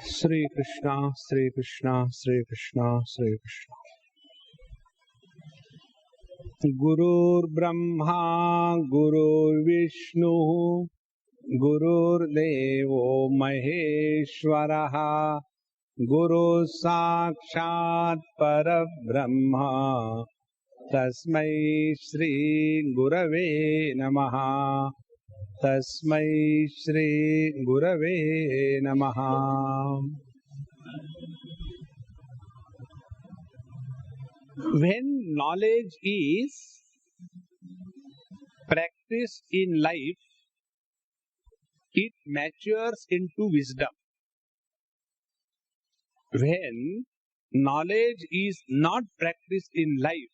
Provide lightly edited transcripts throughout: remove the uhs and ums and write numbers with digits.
Sri Krishna, Sri Krishna, Sri Krishna, Sri Krishna. Gurur Brahma, Gurur Vishnu, Gurur Devo Maheshwaraha, Guru Sakshat Parabrahma, Tasmai Shri Gurave Namaha. Tasmai Shri Gurave Namaha. When knowledge is practiced in life, it matures into wisdom. When knowledge is not practiced in life,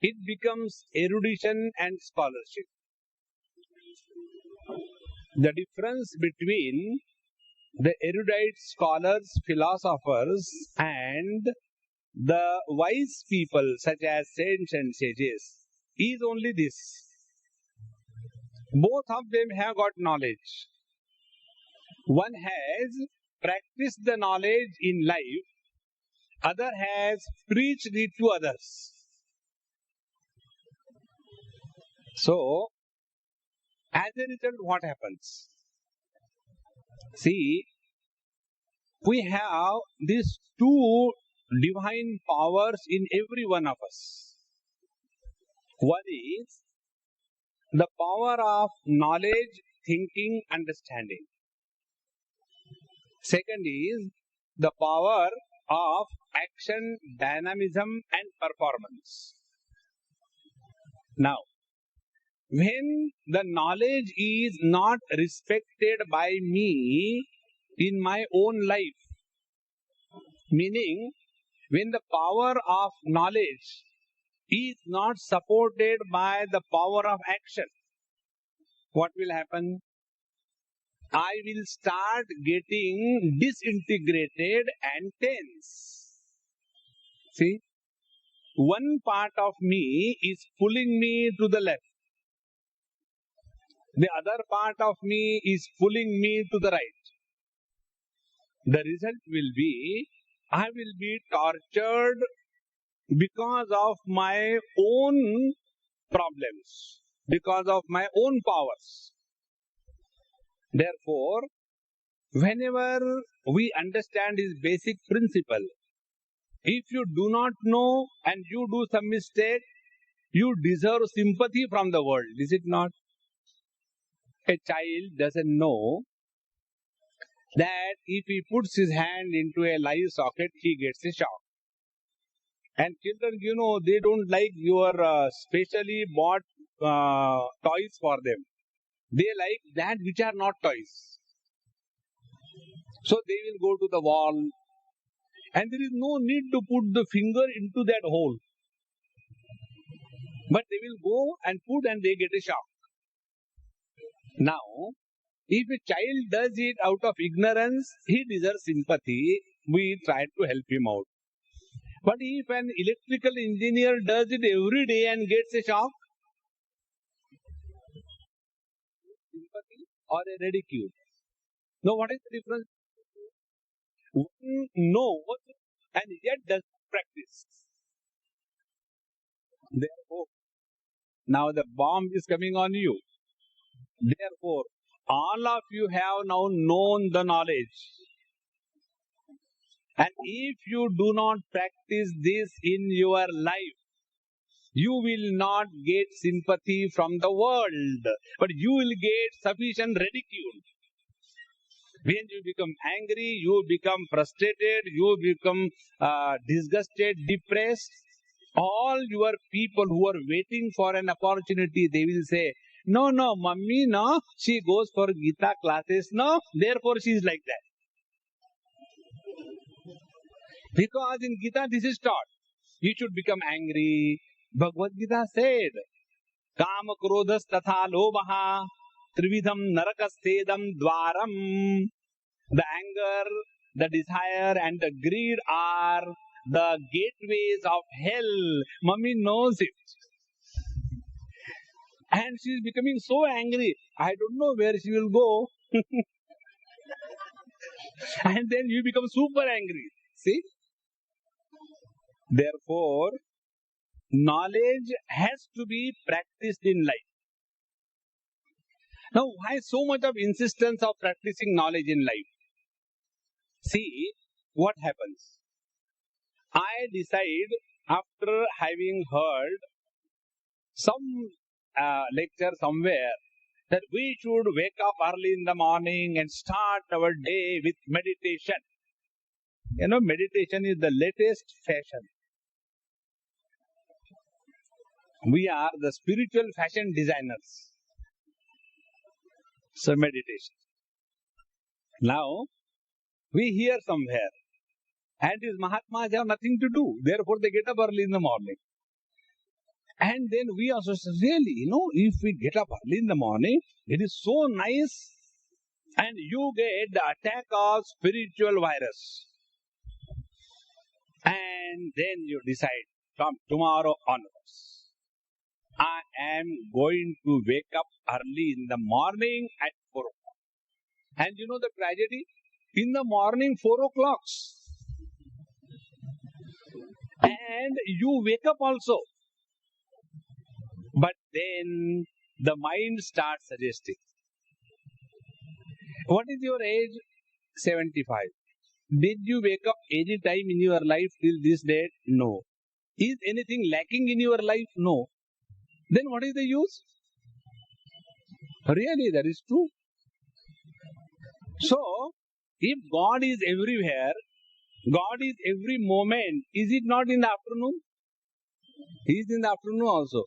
it becomes erudition and scholarship. The difference between the erudite scholars, philosophers, and the wise people such as saints and sages is only this. Both of them have got knowledge. One has practiced the knowledge in life, other has preached it to others. So, as a result, what happens? See, we have these two divine powers in every one of us. One is the power of knowledge, thinking, understanding. Second is the power of action, dynamism, and performance. Now, when the knowledge is not respected by me in my own life, meaning when the power of knowledge is not supported by the power of action, what will happen? I will start getting disintegrated and tense. See, one part of me is pulling me to the left. The other part of me is pulling me to the right. The result will be, I will be tortured because of my own problems, because of my own powers. Therefore, whenever we understand this basic principle, if you do not know and you do some mistake, you deserve sympathy from the world, is it not? A child doesn't know that if he puts his hand into a live socket, he gets a shock. And children, you know, they don't like your specially bought toys for them. They like that which are not toys. So they will go to the wall, and there is no need to put the finger into that hole. But they will go and put and they get a shock. Now, if a child does it out of ignorance, he deserves sympathy. We try to help him out. But if an electrical engineer does it every day and gets a shock, sympathy or a ridicule? Now, what is the difference? One knows and yet does not practice. Therefore, now the bomb is coming on you. Therefore, all of you have now known the knowledge. And if you do not practice this in your life, you will not get sympathy from the world, but you will get sufficient ridicule. When you become angry, you become frustrated, you become disgusted, depressed, all your people who are waiting for an opportunity, they will say, no, mummy, no, she goes for Gita classes, no, therefore she is like that. Because in Gita this is taught. You should become angry. Bhagavad Gita said, Kama krodhas tatha lobaha trividham narakastedam dwaram. The anger, the desire and the greed are the gateways of hell. Mummy knows it. And she is becoming so angry. I don't know where she will go. And then you become super angry. See? Therefore, knowledge has to be practiced in life. Now, why so much of insistence of practicing knowledge in life? See what happens. I decide after having heard some lecture somewhere that we should wake up early in the morning and start our day with meditation. You know, meditation is the latest fashion. We are the spiritual fashion designers. So meditation. Now, we hear somewhere, and these Mahatmas have nothing to do. Therefore, they get up early in the morning. And then we also say, really, if we get up early in the morning, it is so nice. And you get the attack of spiritual virus. And then you decide, from tomorrow onwards, I am going to wake up early in the morning at 4 o'clock. And you know the tragedy? In the morning, 4 o'clock. And you wake up also. But then the mind starts suggesting. What is your age? 75. Did you wake up any time in your life till this date? No. Is anything lacking in your life? No. Then what is the use? Really, that is true. So, if God is everywhere, God is every moment, is it not in the afternoon? He is in the afternoon also.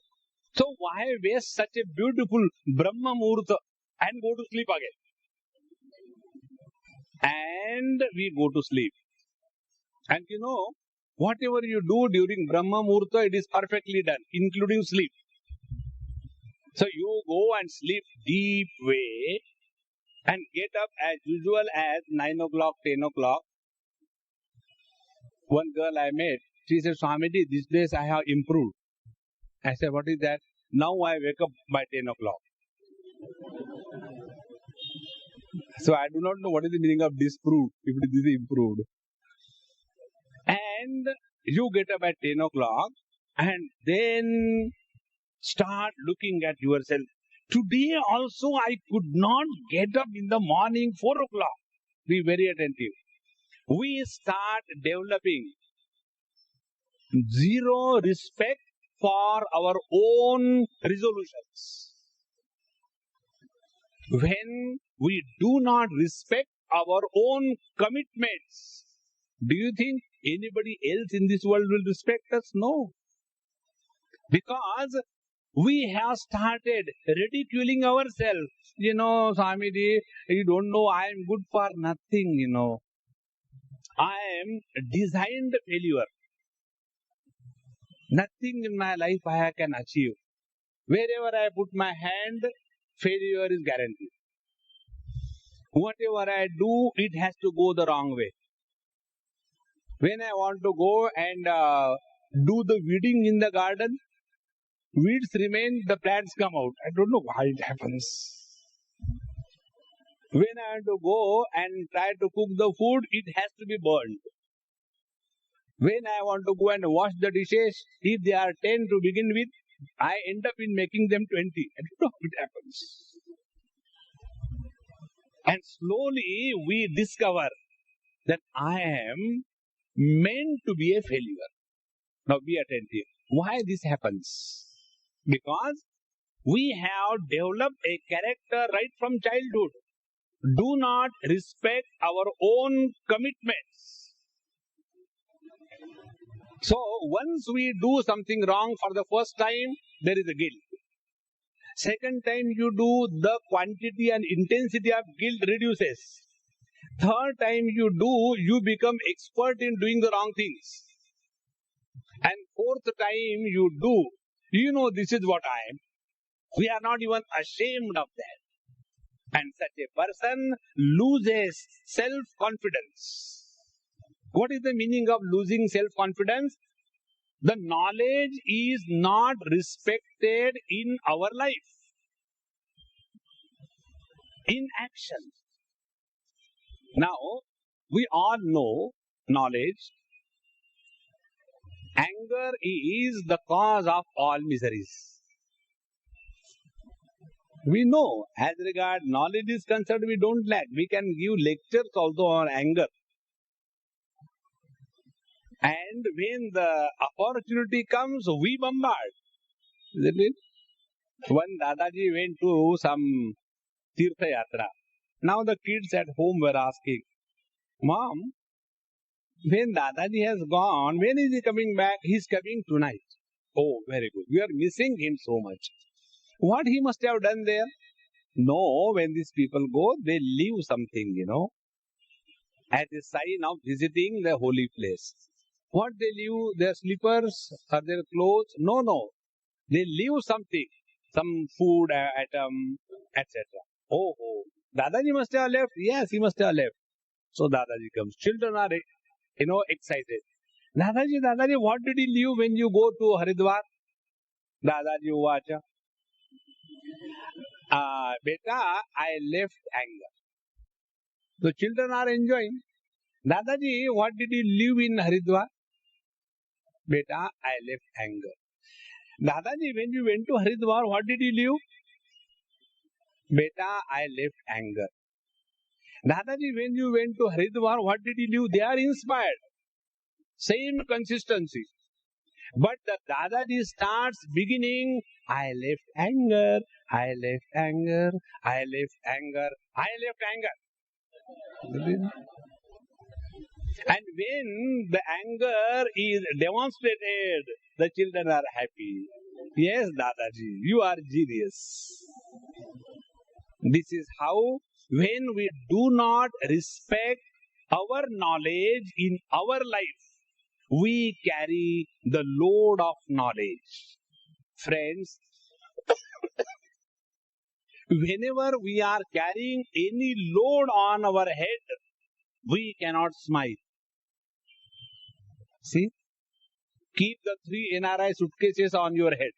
So, why waste such a beautiful Brahma Murta and go to sleep again? And we go to sleep. And whatever you do during Brahma Murta, it is perfectly done, including sleep. So you go and sleep deep way and get up as usual at 9 o'clock, 10 o'clock. One girl I met, she said, Swamiji, these days I have improved. I said, what is that? Now I wake up by 10 o'clock. So I do not know what is the meaning of disproved, if it is improved. And you get up at 10 o'clock and then start looking at yourself. Today also I could not get up in the morning 4 o'clock. Be very attentive. We start developing zero respect for our own resolutions. When we do not respect our own commitments, do you think anybody else in this world will respect us? No. Because we have started ridiculing ourselves. Swamiji, you don't know, I am good for nothing, I am designed failure. Nothing in my life I can achieve. Wherever I put my hand, failure is guaranteed. Whatever I do, it has to go the wrong way. When I want to go and do the weeding in the garden, weeds remain, the plants come out. I don't know why it happens. When I want to go and try to cook the food, it has to be burned. When I want to go and wash the dishes, if they are 10 to begin with, I end up in making them 20. I don't know how it happens. And slowly we discover that I am meant to be a failure. Now be attentive. Why this happens? Because we have developed a character right from childhood. Do not respect our own commitments. So once we do something wrong for the first time, there is a guilt. Second time you do, the quantity and intensity of guilt reduces. Third time you do, you become expert in doing the wrong things. And fourth time you do, this is what I am. We are not even ashamed of that. And such a person loses self-confidence. What is the meaning of losing self-confidence? The knowledge is not respected in our life. In action. Now, We all know knowledge. Anger is the cause of all miseries. We know, as regard knowledge is concerned, we don't lack. We can give lectures also on anger. And when the opportunity comes, we bombard. Isn't it? One Dadaji went to some Tirtha Yatra. Now the kids at home were asking, Mom, when Dadaji has gone, when is he coming back? He's coming tonight. Oh, very good. We are missing him so much. What he must have done there? No, when these people go, they leave something, as a sign of visiting the holy place. What they leave? Their slippers or their clothes? No. They leave something, some food item, etc. Oh, Dadaji must have left. Yes, he must have left. So Dadaji comes. Children are, excited. Dadaji, what did he leave when you go to Haridwar? Dadaji uvacha. Beta, I left anger. The children are enjoying. Dadaji, what did you leave in Haridwar? Beta, I left anger. Dadaji, when you went to Haridwar, what did you leave? Beta, I left anger. Dadaji, when you went to Haridwar, what did you leave? They are inspired. Same consistency. But the Dadaji starts beginning, I left anger, I left anger, I left anger, I left anger. And when the anger is demonstrated, the children are happy. Yes, Dadaji, you are genius. This is how, when we do not respect our knowledge in our life, we carry the load of knowledge. Friends, whenever we are carrying any load on our head, we cannot smile. See? Keep the 3 NRI suitcases on your head.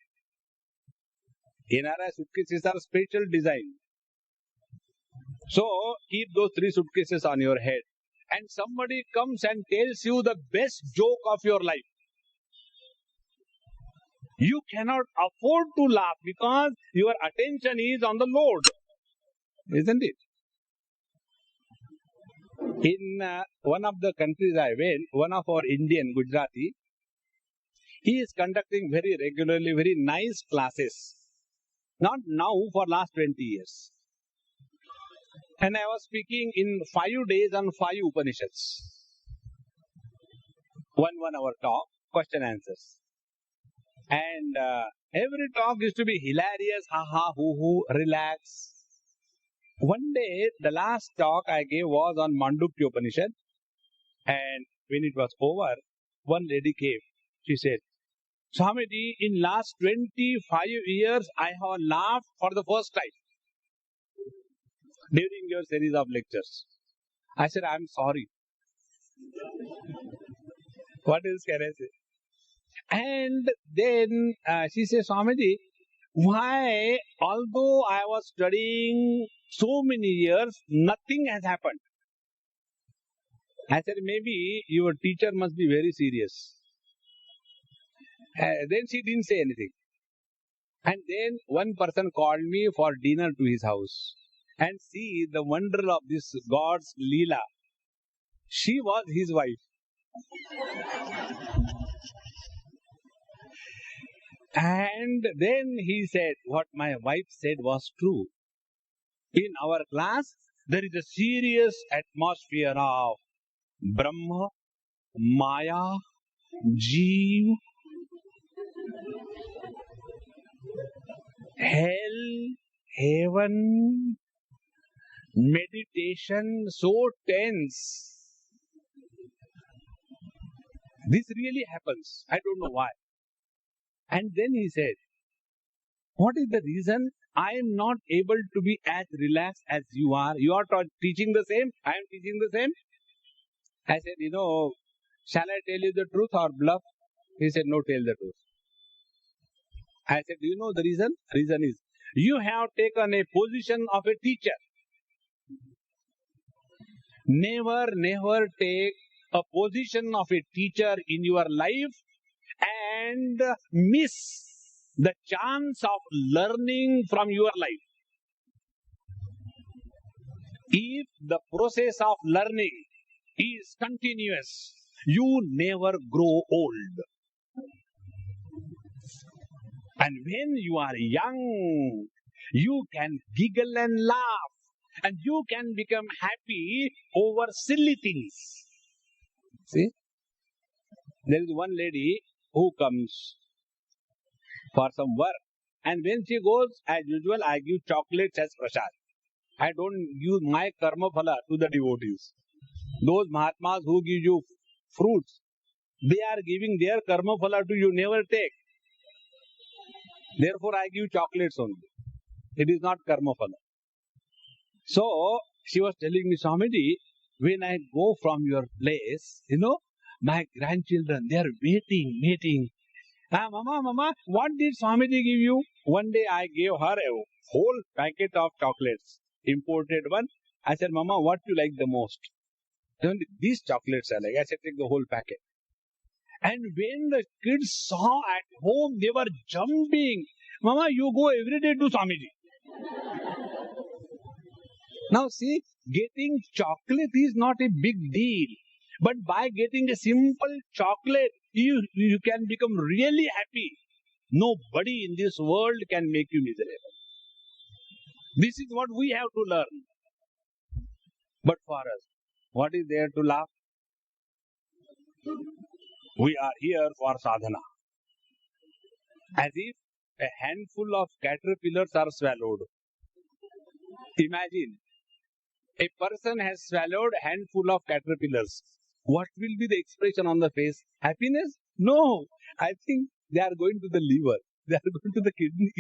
NRI suitcases are special design. So, keep those 3 suitcases on your head. And somebody comes and tells you the best joke of your life. You cannot afford to laugh because your attention is on the load. Isn't it? In one of the countries I went, one of our Indian, Gujarati, he is conducting very regularly, very nice classes. Not now, for last 20 years. And I was speaking in 5 days on 5 Upanishads. 1 hour talk, question answers. And every talk used to be hilarious, ha, hoo, relax. One day, the last talk I gave was on Mandukya Upanishad. And when it was over, one lady came. She said, Swamiji, in last 25 years, I have laughed for the first time during your series of lectures. I said, I'm sorry. What else can I say? And then she said, Swamiji, why, although I was studying so many years, nothing has happened? I said, maybe your teacher must be very serious. Then she didn't say anything. And then one person called me for dinner to his house. And see the wonder of this God's Leela. She was his wife. And then he said, what my wife said was true. In our class, there is a serious atmosphere of Brahma, Maya, Jeev, hell, heaven, meditation, so tense. This really happens. I don't know why. And then he said, what is the reason I am not able to be as relaxed as you are? You are teaching the same, I am teaching the same. I said, shall I tell you the truth or bluff? He said, no, tell the truth. I said, do you know the reason? Reason is, you have taken a position of a teacher. Never, never take a position of a teacher in your life and miss the chance of learning from your life. If the process of learning is continuous, you never grow old. And when you are young, you can giggle and laugh, and you can become happy over silly things. See, there is one lady who comes for some work, and when she goes, as usual, I give chocolates as prasad. I don't give my karma phala to the devotees. Those Mahatmas who give you fruits, they are giving their karma phala to you, never take. Therefore, I give chocolates only. It is not karma phala. So, she was telling me, Swamiji, when I go from your place, my grandchildren, they are waiting. Mama, what did Swamiji give you? One day I gave her a whole packet of chocolates, imported one. I said, Mama, what do you like the most? These chocolates I like. I said, take the whole packet. And when the kids saw at home, they were jumping. Mama, you go every day to Swamiji. Now see, getting chocolate is not a big deal. But by getting a simple chocolate, you can become really happy. Nobody in this world can make you miserable. This is what we have to learn. But for us, what is there to laugh? We are here for sadhana. As if a handful of caterpillars are swallowed. Imagine, a person has swallowed a handful of caterpillars. What will be the expression on the face? Happiness? No. I think they are going to the liver. They are going to the kidney.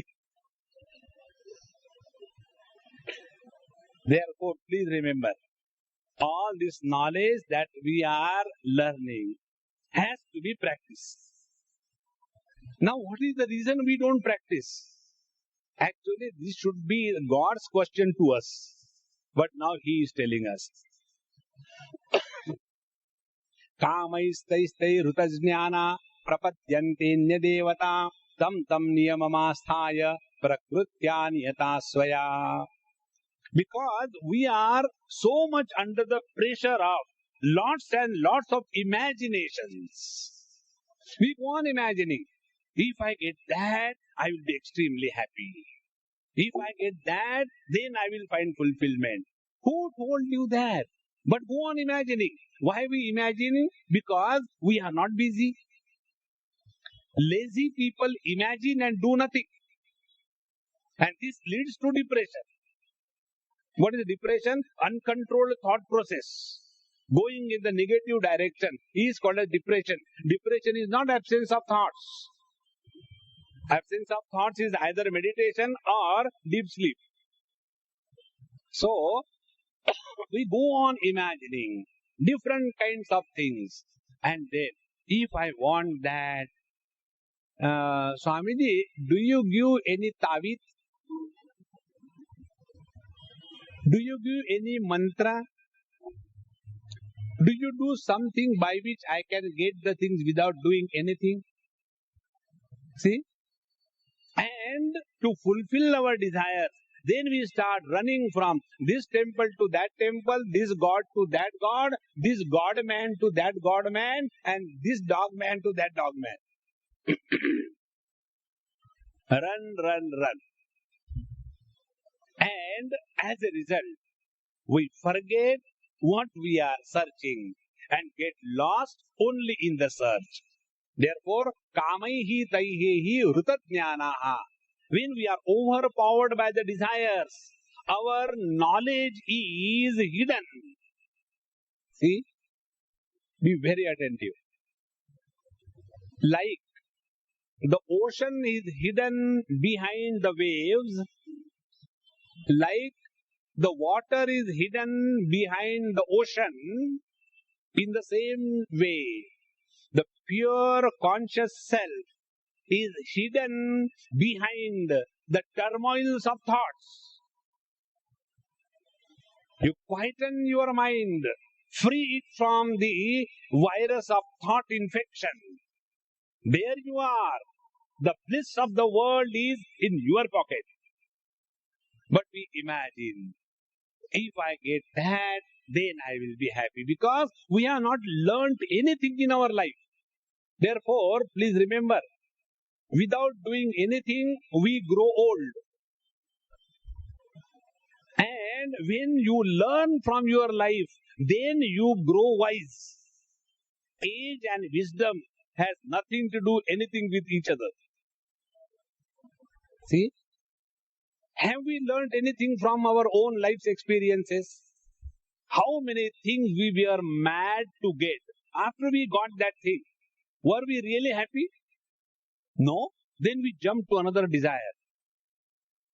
Therefore, please remember, all this knowledge that we are learning has to be practiced. Now, what is the reason we don't practice? Actually, this should be God's question to us. But now He is telling us. Kamaistai rutajnana prapadyante devata tam niyamamasthaya prakrutya niyata swaya. Because we are so much under the pressure of lots and lots of imaginations. We go on imagining. If I get that, I will be extremely happy. If I get that, then I will find fulfillment. Who told you that? But go on imagining. Why we imagining? Because we are not busy. Lazy people imagine and do nothing. And this leads to depression. What is depression? Uncontrolled thought process. Going in the negative direction is called as depression. Depression is not absence of thoughts. Absence of thoughts is either meditation or deep sleep. So, we go on imagining different kinds of things. And then, if I want that, Swamiji, do you give any tavit? Do you give any mantra? Do you do something by which I can get the things without doing anything? See? And to fulfill our desires, then we start running from this temple to that temple, this god to that god, this god man to that god man, and this dog man to that dog man. Run. And as a result, we forget what we are searching and get lost only in the search. Therefore, kamaihi taihehi rutatjnanaha. When we are overpowered by the desires, our knowledge is hidden. See? Be very attentive. Like the ocean is hidden behind the waves, like the water is hidden behind the ocean, in the same way, the pure conscious self is hidden behind the turmoils of thoughts. You quieten your mind, free it from the virus of thought infection. There you are. The bliss of the world is in your pocket. But we imagine, if I get that, then I will be happy, because we have not learnt anything in our life. Therefore, please remember, without doing anything, we grow old. And when you learn from your life, then you grow wise. Age and wisdom has nothing to do anything with each other. See? Have we learnt anything from our own life's experiences? How many things we were mad to get. After we got that thing, were we really happy? No. Then we jump to another desire.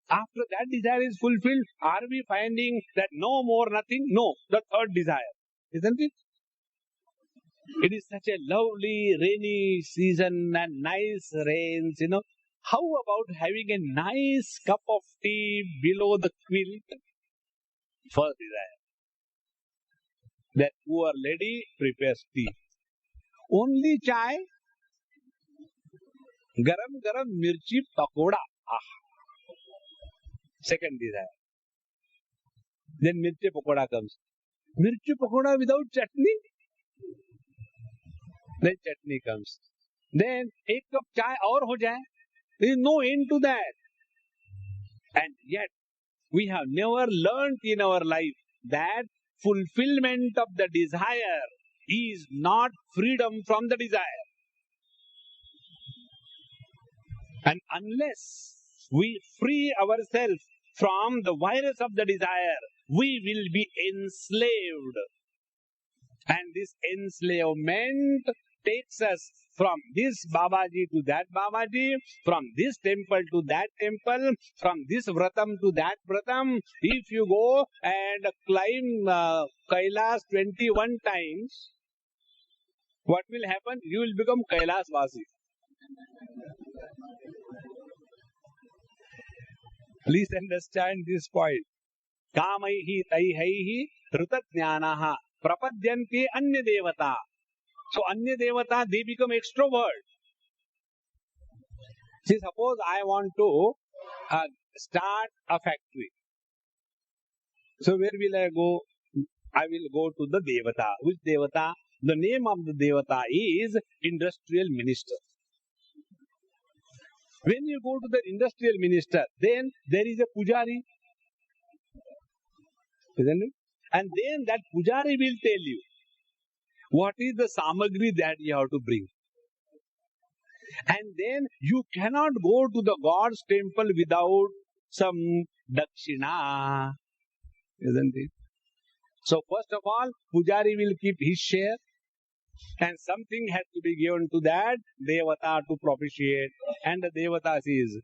After that desire is fulfilled, are we finding that no more nothing? No. The third desire. Isn't it? It is such a lovely rainy season and nice rains, How about having a nice cup of tea below the quilt? First desire. That poor lady prepares tea. Only chai? Garam garam mirchi pakoda. Second desire. Then mirchi pakoda comes. Mirchi pakoda without chutney? Then chutney comes. Then एक cup chai और हो जाए. There is no end to that. And yet, we have never learnt in our life that fulfillment of the desire is not freedom from the desire. And unless we free ourselves from the virus of the desire, we will be enslaved. And this enslavement takes us from this Babaji to that Babaji, from this temple to that temple, from this Vratam to that Vratam. If you go and climb Kailas 21 times, what will happen? You will become Kailas Vasi. Please understand this point. Kamaihi taihaihi rutatjnanaha prapadyanti anya devata. So anya devata, they become extrovert. See, suppose I want to start a factory. So where will I go? I will go to the devata. Which devata? The name of the devata is industrial minister. When you go to the industrial minister, then there is a pujari. Isn't it? And then that pujari will tell you what is the samagri that you have to bring. And then you cannot go to the God's temple without some dakshina. Isn't it? So first of all, pujari will keep his share. And something has to be given to that devata to propitiate. And the devata says,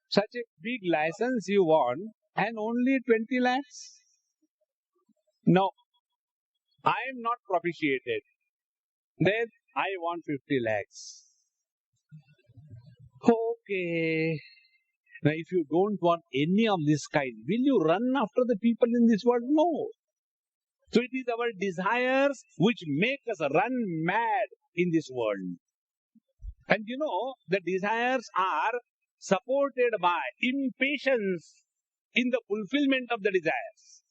such a big license you want and only 20 lakhs? No, I am not propitiated. Then I want 50 lakhs. Okay. Now if you don't want any of this kind, will you run after the people in this world? No. So it is our desires which make us run mad in this world. And the desires are supported by impatience in the fulfillment of the desires.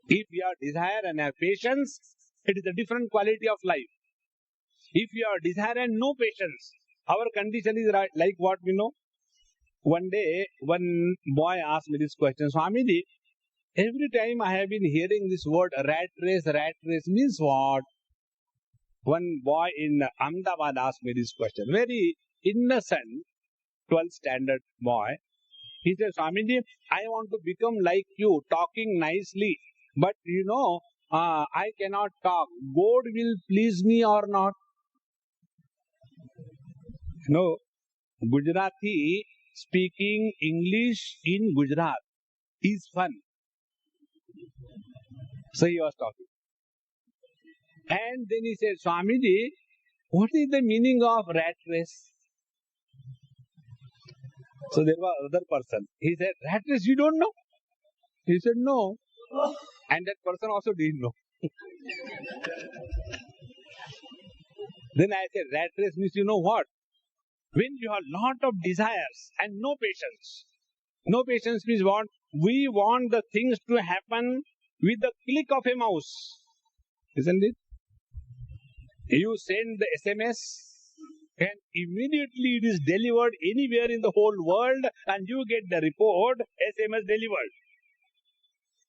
If you have desire and have patience, it is a different quality of life. If you have desire and no patience, our condition is like what we know. One day, one boy asked me this question, Swamiji, every time I have been hearing this word rat race means what? One boy in Ahmedabad asked me this question. Very innocent 12th standard boy. He said, Swamiji, I want to become like you, talking nicely. But I cannot talk. God will please me or not? No. Gujarati speaking English in Gujarat is fun. So he was talking. And then he said, Swamiji, what is the meaning of rat race? So there was another person. He said, rat race you don't know? He said, no. And that person also didn't know. Then I said, rat race means you know what? When you have lot of desires and no patience. No patience means what? We want the things to happen with the click of a mouse. Isn't it? You send the SMS and immediately it is delivered anywhere in the whole world and you get the report, SMS delivered.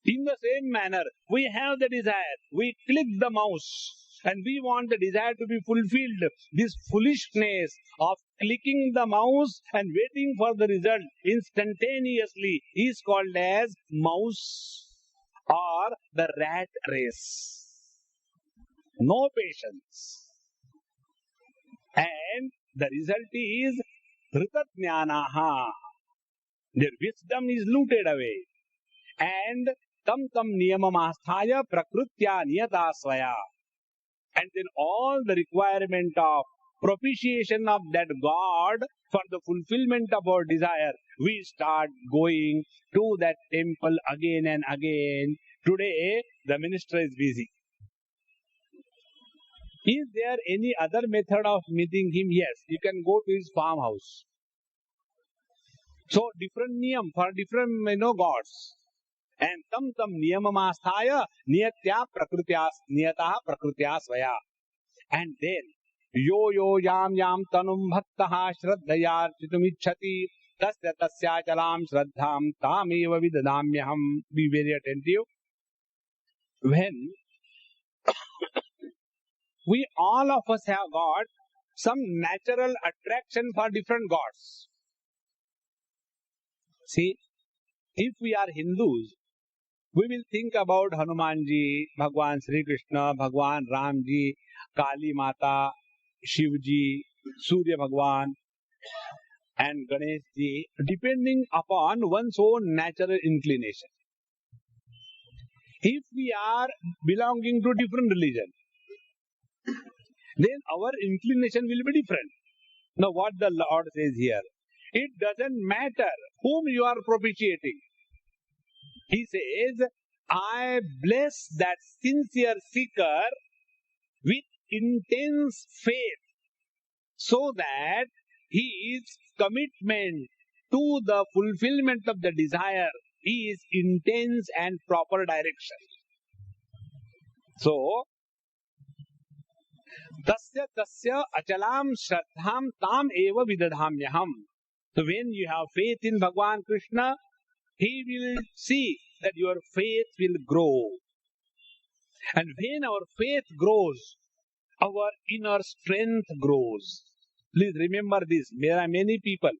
In the same manner, we have the desire, we click the mouse and we want the desire to be fulfilled. This foolishness of clicking the mouse and waiting for the result instantaneously is called as mouse or the rat race. No patience. And the result is dhritatjnanaha. Their wisdom is looted away. And tam niyamamasthaya prakrutya niyata svaya. And then all the requirement of propitiation of that God for the fulfillment of our desire, we start going to that temple again and again. Today, the minister is busy. Is there any other method of meeting him? Yes, you can go to his farmhouse. So, different niyam for different gods. And tam niyamamasthaya niyatya niyataha prakrutya svaya. And then, yo yam tanum bhaktaha shraddhaya architumicchati tasya tasya chalam shraddham tam eva vidadamyaham. Be very attentive. When we all of us have got some natural attraction for different gods. See, if we are Hindus, we will think about Hanumanji, Bhagwan Sri Krishna, Bhagwan Ramji, Kali Mata, Shivji, Surya Bhagwan, and Ganeshji, depending upon one's own natural inclination. If we are belonging to different religion, then our inclination will be different. Now, what the Lord says here, it doesn't matter whom you are propitiating. He says, I bless that sincere seeker with intense faith so that his commitment to the fulfillment of the desire is intense and proper direction. So, tasya achalam shraddham tam eva vidadhamyaham. So when you have faith in Bhagwan Krishna, he will see that your faith will grow. And when our faith grows, our inner strength grows. Please remember this. There are many people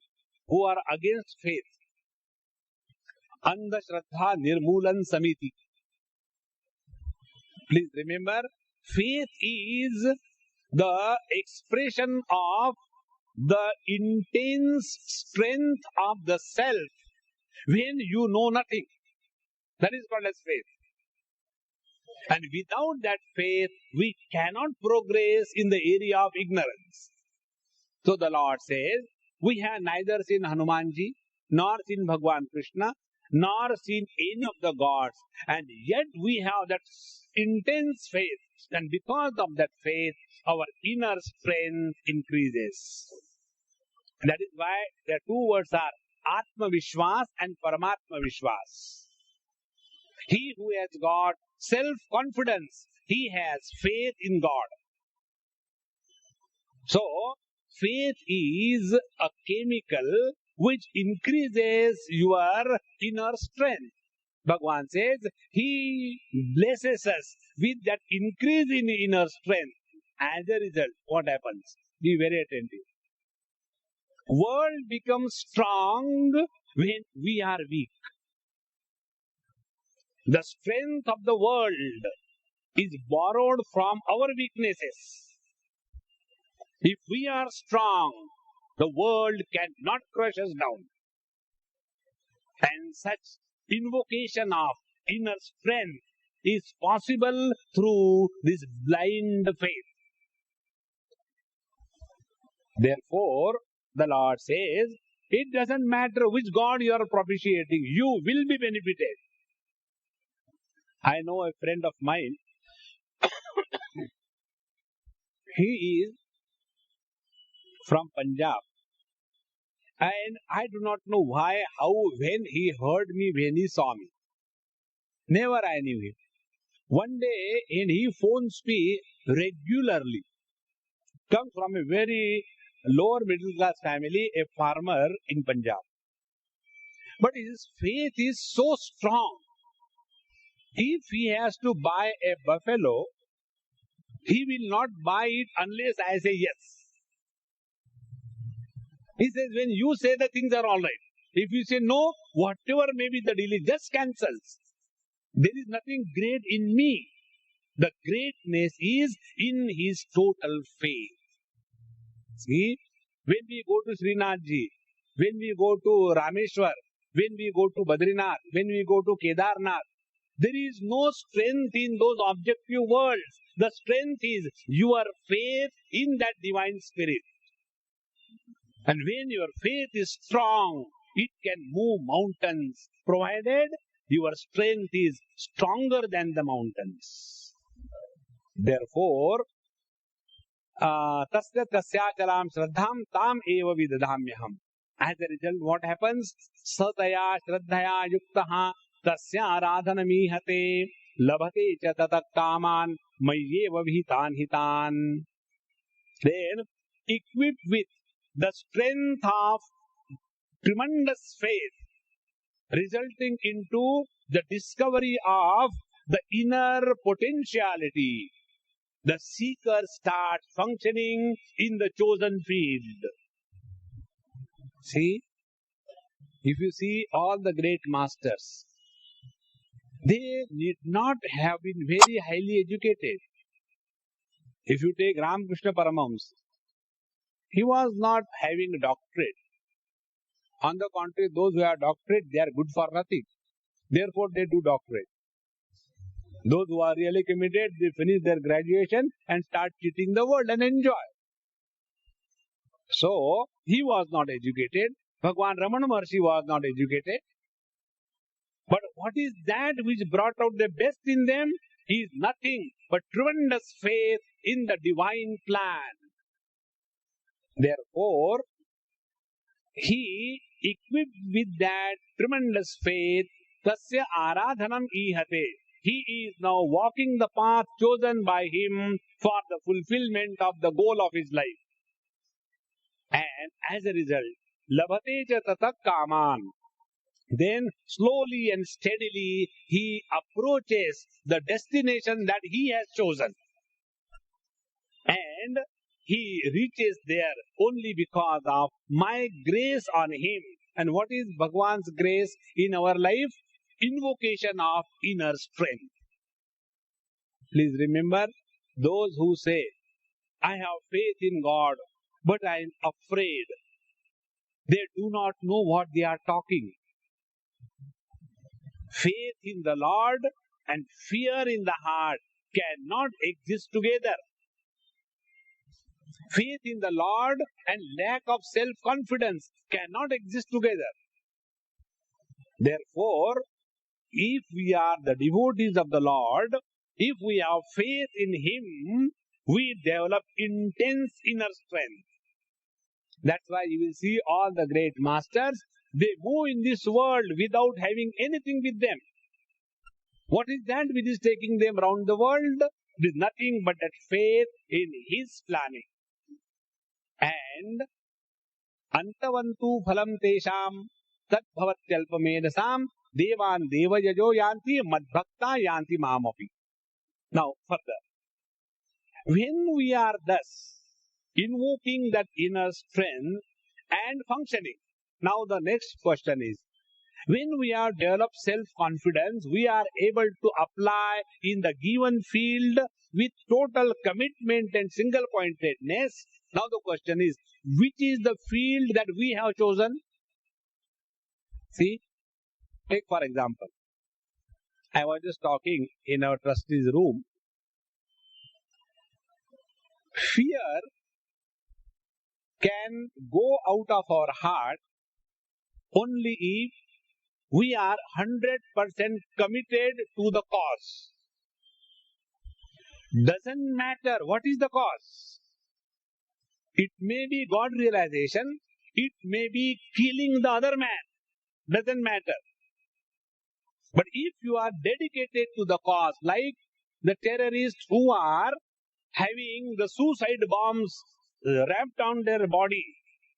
who are against faith. Andha Shraddha Nirmulan Samiti. Please remember, faith is the expression of the intense strength of the self when you know nothing. That is called as faith. And without that faith, we cannot progress in the area of ignorance. So the Lord says, we have neither seen Hanumanji, nor seen Bhagwan Krishna, nor seen any of the gods. And yet we have that intense faith. And because of that faith, our inner strength increases. That is why the two words are Atma Vishwas and Paramatma Vishwas. He who has got self-confidence, he has faith in God. So, faith is a chemical which increases your inner strength. Bhagwan says, he blesses us with that increase in inner strength. As a result, what happens? Be very attentive. World becomes strong when we are weak. The strength of the world is borrowed from our weaknesses. If we are strong, the world cannot crush us down. And such invocation of inner strength is possible through this blind faith. Therefore, the Lord says, it doesn't matter which God you are propitiating, you will be benefited. I know a friend of mine, he is from Punjab. And I do not know why, how, when he heard me, when he saw me. Never I knew him. One day, and he phones me regularly. Comes from a very lower middle class family, a farmer in Punjab. But his faith is so strong. If he has to buy a buffalo, he will not buy it unless I say yes. He says, when you say the things are all right. If you say no, whatever may be the deal, it just cancels. There is nothing great in me. The greatness is in his total faith. See, when we go to Srinathji, when we go to Rameshwar, when we go to Badrinath, when we go to Kedarnath, there is no strength in those objective worlds. The strength is your faith in that divine spirit. And when your faith is strong, it can move mountains, provided your strength is stronger than the mountains. Therefore, tasya tasyachalam shraddham tam eva vidadhamyaham. As a result, what happens? Sataya shraddhaya yuktaha tasya aradhanamihate labhate cha tatak kaman mayyeva vihitan hitan. Then, equipped with the strength of tremendous faith, resulting into the discovery of the inner potentiality, the seeker starts functioning in the chosen field. See, if you see all the great masters, they need not have been very highly educated. If you take Ramakrishna Paramahamsa, he was not having a doctorate. On the contrary, those who have doctorate, they are good for nothing. Therefore, they do doctorate. Those who are really committed, they finish their graduation and start cheating the world and enjoy. So, he was not educated. Bhagwan Ramana Maharshi was not educated. But what is that which brought out the best in them? Is nothing but tremendous faith in the divine plan. Therefore, he, equipped with that tremendous faith, tasya aradhanam ihate. He is now walking the path chosen by him for the fulfillment of the goal of his life. And as a result, labhate cha tatak kaman. Then slowly and steadily he approaches the destination that he has chosen. And he reaches there only because of my grace on him. And what is Bhagwan's grace in our life? Invocation of inner strength. Please remember, those who say, I have faith in God, but I am afraid. They do not know what they are talking. Faith in the Lord and fear in the heart cannot exist together. Faith in the Lord and lack of self-confidence cannot exist together. Therefore, if we are the devotees of the Lord, if we have faith in Him, we develop intense inner strength. That's why you will see all the great masters, they move in this world without having anything with them. What is that which is taking them around the world? It is nothing but that faith in His planning. And antavantu phalam tesham tat bhavatyalpamedasam devan devayajo yanti madbhakta yanti mamapi. Now further, when we are thus invoking that inner strength and functioning, now the next question is, when we have developed self-confidence, we are able to apply in the given field with total commitment and single-pointedness. Now the question is, which is the field that we have chosen? See, take for example, I was just talking in our trustee's room. Fear can go out of our heart only if we are 100% committed to the cause. Doesn't matter what is the cause. It may be God realization, it may be killing the other man. Doesn't matter. But if you are dedicated to the cause, like the terrorists who are having the suicide bombs wrapped on their body,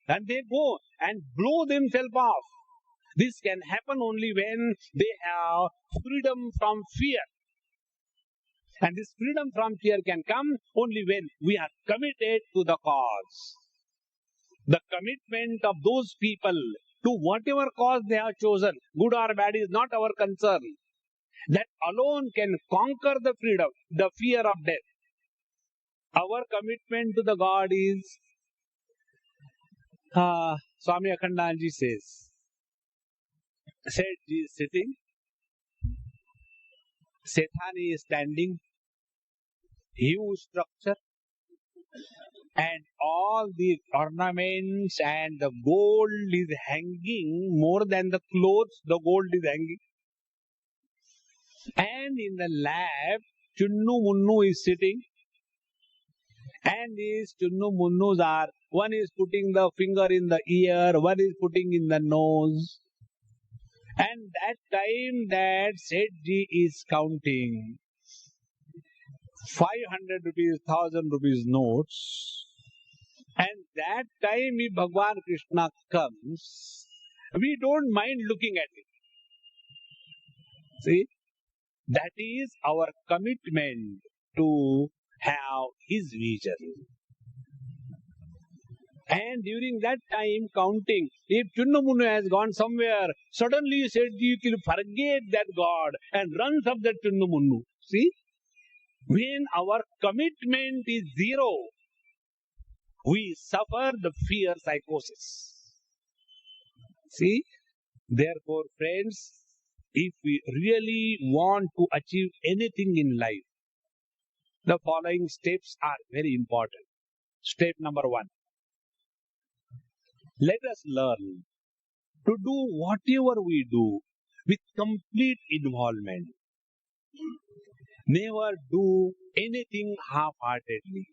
and they go and blow themselves off. This can happen only when they have freedom from fear. And this freedom from fear can come only when we are committed to the cause. The commitment of those people to whatever cause they have chosen, good or bad, is not our concern. That alone can conquer the freedom, the fear of death. Our commitment to the God is, Swami Akhandanji says, Sethji is sitting, Sethani is standing, huge structure, and all the ornaments and the gold is hanging more than the clothes, the gold is hanging. And in the lab, Chunnu Munnu is sitting, and these Chunnu Munnus are, one is putting the finger in the ear, one is putting in the nose. And that time that Sethji is counting 500 rupees, 1000 rupees notes, and that time if Bhagwan Krishna comes, we don't mind looking at it. See, that is our commitment to have his vision. And during that time counting, if Chunnu Munnu has gone somewhere, suddenly Sethji will forget that God and runs up that Chunnu Munnu. See, when our commitment is zero, we suffer the fear psychosis. See, therefore, friends, if we really want to achieve anything in life, the following steps are very important. Step number 1. Let us learn to do whatever we do with complete involvement. Never do anything half-heartedly.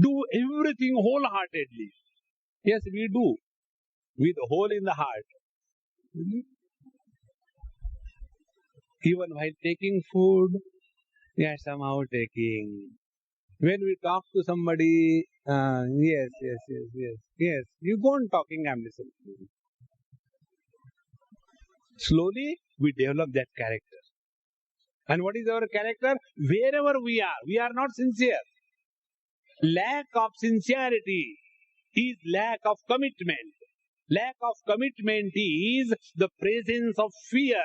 Do everything wholeheartedly. Yes, we do. With a hole in the heart. Even while taking food, we are somehow taking. When we talk to somebody, yes, you go on talking, I'm listening. Slowly, we develop that character. And what is our character? Wherever we are not sincere. Lack of sincerity is lack of commitment. Lack of commitment is the presence of fear.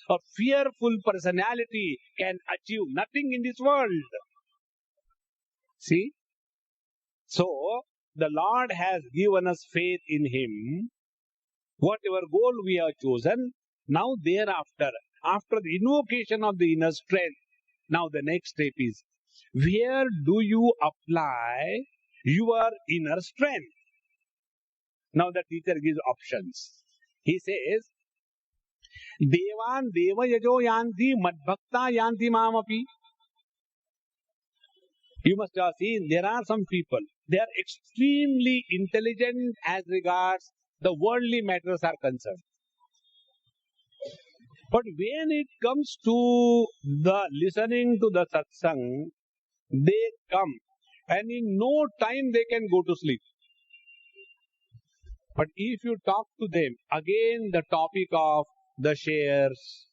A fearful personality can achieve nothing in this world. See? So, the Lord has given us faith in Him. Whatever goal we have chosen, now thereafter, after the invocation of the inner strength, now the next step is, where do you apply your inner strength? Now the teacher gives options. He says, Devan deva yajo yanti madbhakta yanti mamapi. You must have seen, there are some people, they are extremely intelligent as regards the worldly matters are concerned. But when it comes to the listening to the satsang, they come and in no time they can go to sleep. But if you talk to them, again the topic of the shares,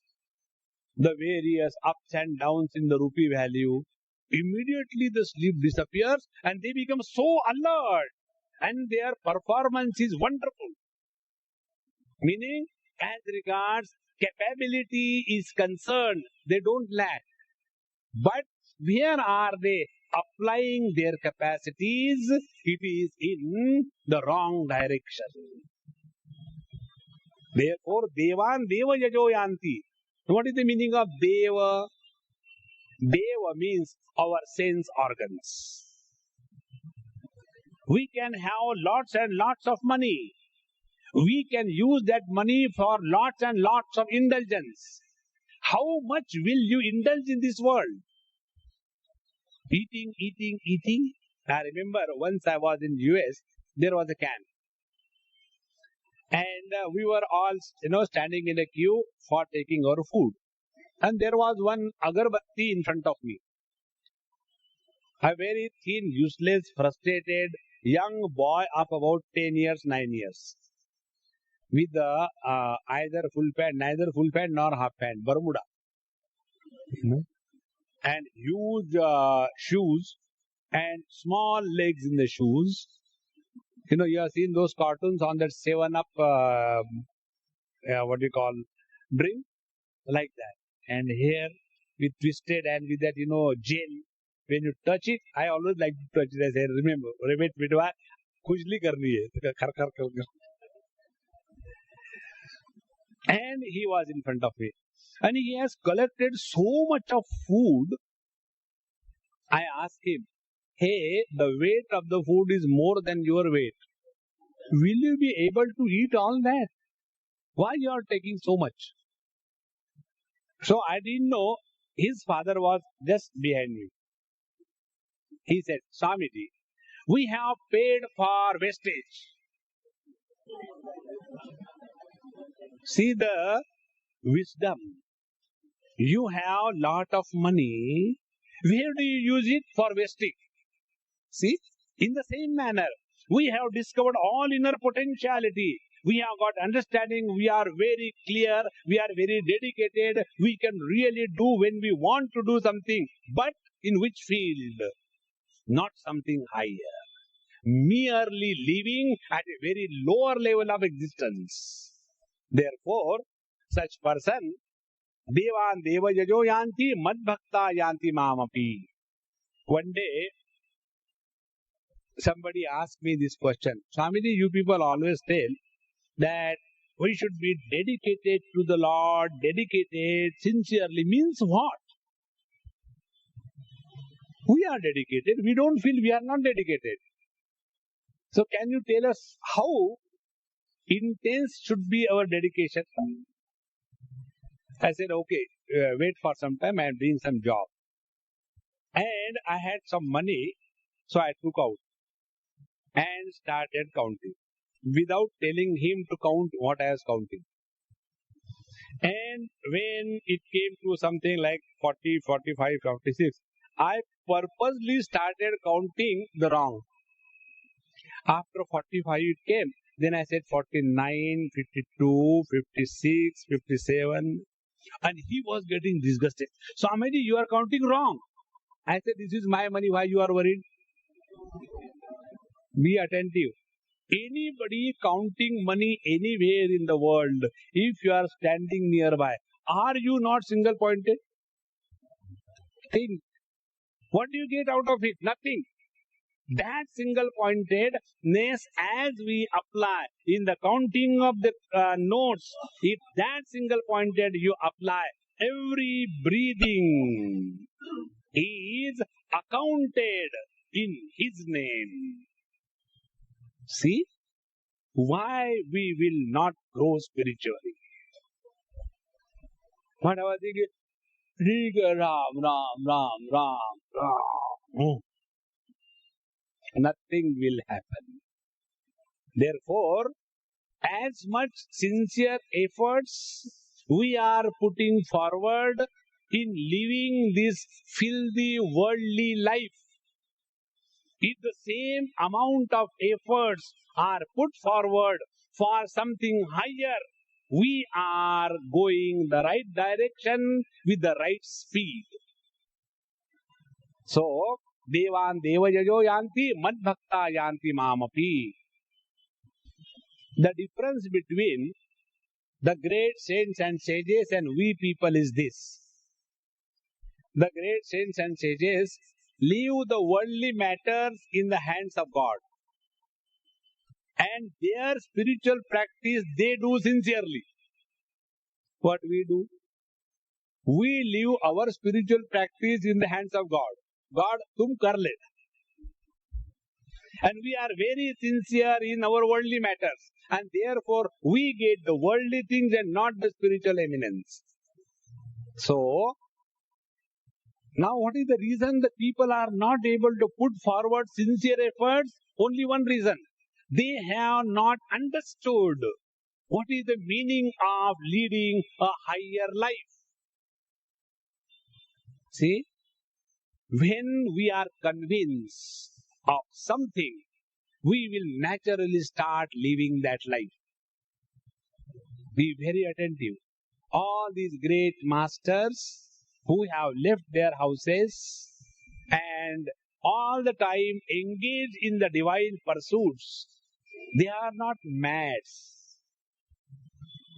the various ups and downs in the rupee value, immediately the sleep disappears and they become so alert and their performance is wonderful. Meaning, as regards capability is concerned, they don't lack. But where are they applying their capacities? It is in the wrong direction. Therefore, Devan Deva Yajo Yanti. What is the meaning of Deva? Deva means our sense organs. We can have lots and lots of money. We can use that money for lots and lots of indulgence. How much will you indulge in this world? Eating, eating, eating. I remember once I was in US, there was a can. And we were all, standing in a queue for taking our food. And there was one agarbatti in front of me. A very thin, useless, frustrated young boy of about 10 years, 9 years. With either full pant, neither full pant nor half pant, Bermuda. And huge shoes and small legs in the shoes. You have seen those cartoons on that 7-Up, what do you call, drink? Like that. And here, with twisted and with that, gel. When you touch it, I always like to touch it. I say, remember, wait, khujli karni hai. Khar, khar, khar, khar. And he was in front of me. And he has collected so much of food. I asked him, hey, the weight of the food is more than your weight. Will you be able to eat all that? Why you are taking so much? So I didn't know his father was just behind me. He said, Swamiji, we have paid for wastage. See the wisdom. You have lot of money. Where do you use it? For wasting. See, in the same manner, we have discovered all inner potentiality. We have got understanding. We are very clear. We are very dedicated. We can really do when we want to do something. But in which field? Not something higher. Merely living at a very lower level of existence. Therefore, such person, Devan Deva Jajo Yanti Mad Bhakta Yanti Mamapi. One day, somebody asked me this question. Swamiji, you people always tell that we should be dedicated to the Lord, dedicated sincerely. Means what? We are dedicated. We don't feel we are not dedicated. So can you tell us how intense should be our dedication? I said, okay, wait for some time. I am doing some job. And I had some money, so I took out and started counting without telling him to count what I was counting. And when it came to something like 40, 45, 46, I purposely started counting the wrong. After 45 it came. Then I said 49, 52, 56, 57. And he was getting disgusted. Swamiji, you are counting wrong. I said, this is my money. Why you are worried? Be attentive. Anybody counting money anywhere in the world, if you are standing nearby, are you not single pointed? Think. What do you get out of it? Nothing. That single pointedness, as we apply in the counting of the notes, if that single pointed you apply, every breathing is accounted in His name. See why we will not grow spiritually. What I was thinking, Ram, Ram, Ram, Ram, Ram. Nothing will happen. Therefore, as much sincere efforts we are putting forward in living this filthy worldly life, if the same amount of efforts are put forward for something higher, we are going the right direction with the right speed. So, Devan Deva Jajo Yanti Mad Bhakta Yanti Mamapi. The difference between the great saints and sages and we people is this. The great saints and sages leave the worldly matters in the hands of God. And their spiritual practice they do sincerely. What we do? We leave our spiritual practice in the hands of God. God, tum kar le. And we are very sincere in our worldly matters. and therefore we get the worldly things and not the spiritual eminence. So, now what is the reason that people are not able to put forward sincere efforts? Only one reason. They have not understood what is the meaning of leading a higher life. See, when we are convinced of something, we will naturally start living that life. Be very attentive. All these great masters who have left their houses and all the time engage in the divine pursuits, they are not mad.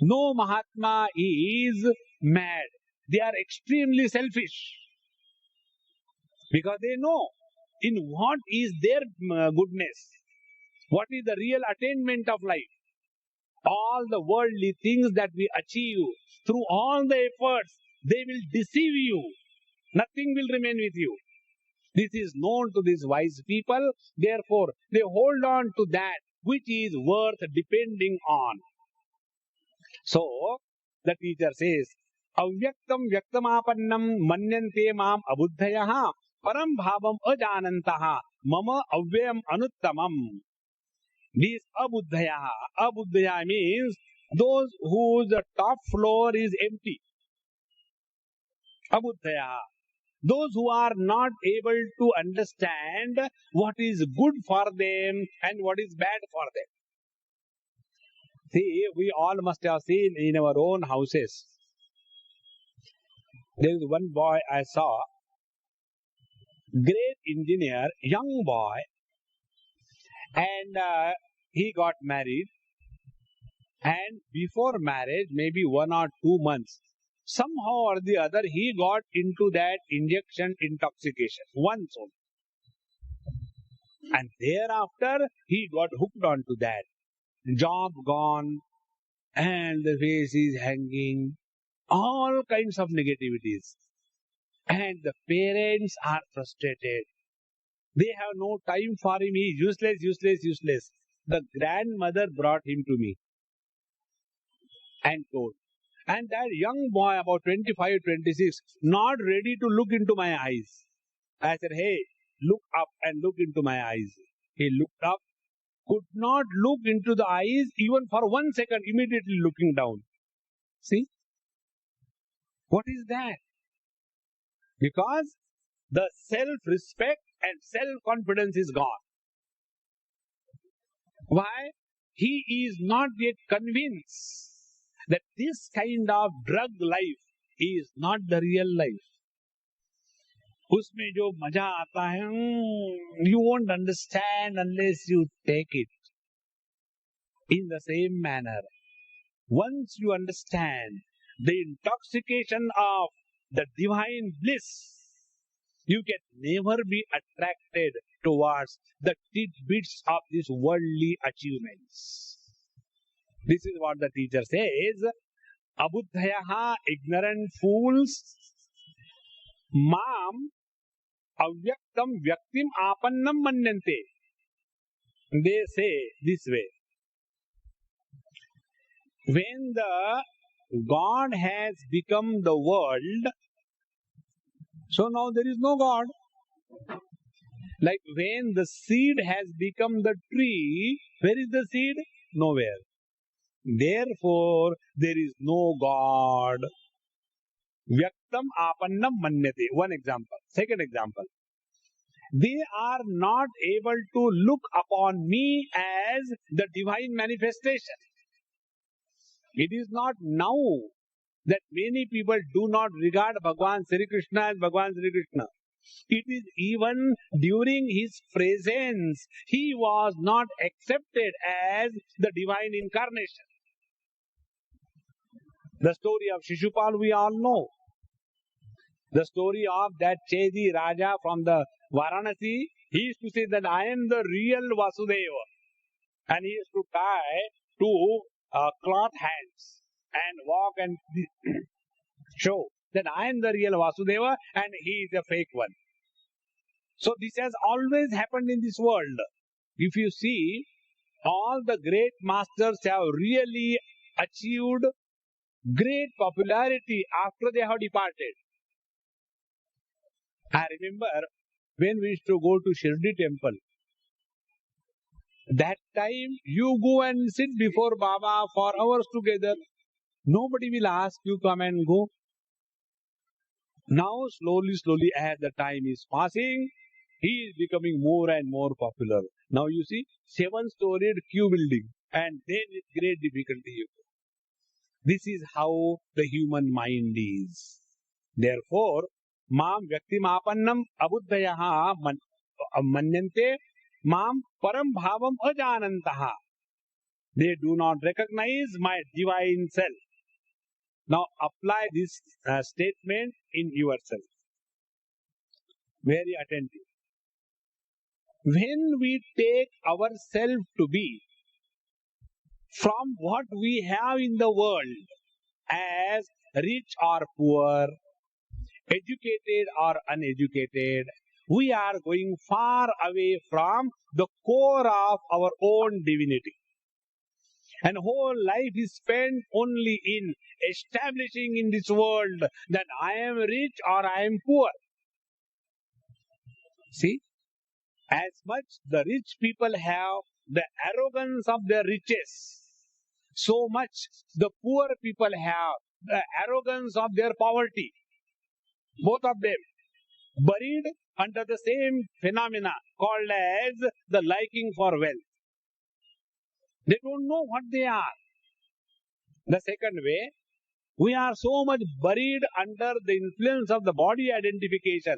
No Mahatma is mad. They are extremely selfish because they know in what is their goodness, what is the real attainment of life. All the worldly things that we achieve through all the efforts, they will deceive you. Nothing will remain with you. This is known to these wise people. Therefore, they hold on to that which is worth depending on. So, the teacher says, Avyaktam vyaktamapannam manyante mam abuddhayaha param bhavam ajanantaha mama avyam anuttamam. This abuddhaya means those whose top floor is empty. Abuddhaya. Those who are not able to understand what is good for them and what is bad for them. See, we all must have seen in our own houses. There is one boy I saw, great engineer, young boy, and he got married. And before marriage, maybe 1 or 2 months, somehow or the other, he got into that injection intoxication once only. And thereafter, he got hooked onto that. Job gone, and the face is hanging, all kinds of negativities. And the parents are frustrated. They have no time for him. He is useless, useless, useless. The grandmother brought him to me and told. And that young boy, about 25, 26, not ready to look into my eyes. I said, hey, look up and look into my eyes. He looked up, could not look into the eyes even for 1 second, immediately looking down. See? What is that? Because the self-respect and self-confidence is gone. Why? He is not yet convinced that this kind of drug life is not the real life. उसमें जो मजा आता है, you won't understand unless you take it. In the same manner, once you understand the intoxication of the divine bliss, you can never be attracted towards the tidbits of these worldly achievements. This is what the teacher says. Abuddhayaha, ignorant fools, mam avyaktam vyaktim apannam manyante. They say this way. When the God has become the world, so now there is no God. Like when the seed has become the tree, where is the seed? Nowhere. Therefore, there is no God. Vyaktam apannam manyate. One example. Second example. They are not able to look upon me as the divine manifestation. It is not now that many people do not regard Bhagavan Sri Krishna as Bhagavan Sri Krishna. It is even during his presence, he was not accepted as the divine incarnation. The story of Shishupal we all know. The story of that Chedi Raja from the Varanasi, he used to say that I am the real Vasudeva. And he used to tie two cloth hands and walk and show that I am the real Vasudeva and he is a fake one. So this has always happened in this world. If you see, All the great masters have really achieved great popularity after they have departed. I remember when we used to go to Shirdi temple. That time you go and sit before Baba for hours together. Nobody will ask you come and go. Now slowly as the time is passing, he is becoming more and more popular. Now you see 7-storied queue building and then with great difficulty you go. This is how the human mind is. Therefore, mam vyaktimapannam abuddhayaha manyante mam param bhavam ajanantaha. They do not recognize my divine self. Now apply this statement in yourself. Very attentive. When we take ourselves to be from what we have in the world as rich or poor, educated or uneducated, we are going far away from the core of our own divinity. And whole life is spent only in establishing in this world that I am rich or I am poor. See, as much the rich people have the arrogance of their riches, so much the poor people have the arrogance of their poverty. Both of them buried under the same phenomena called as the liking for wealth. They don't know what they are. The second way, we are so much buried under the influence of the body identification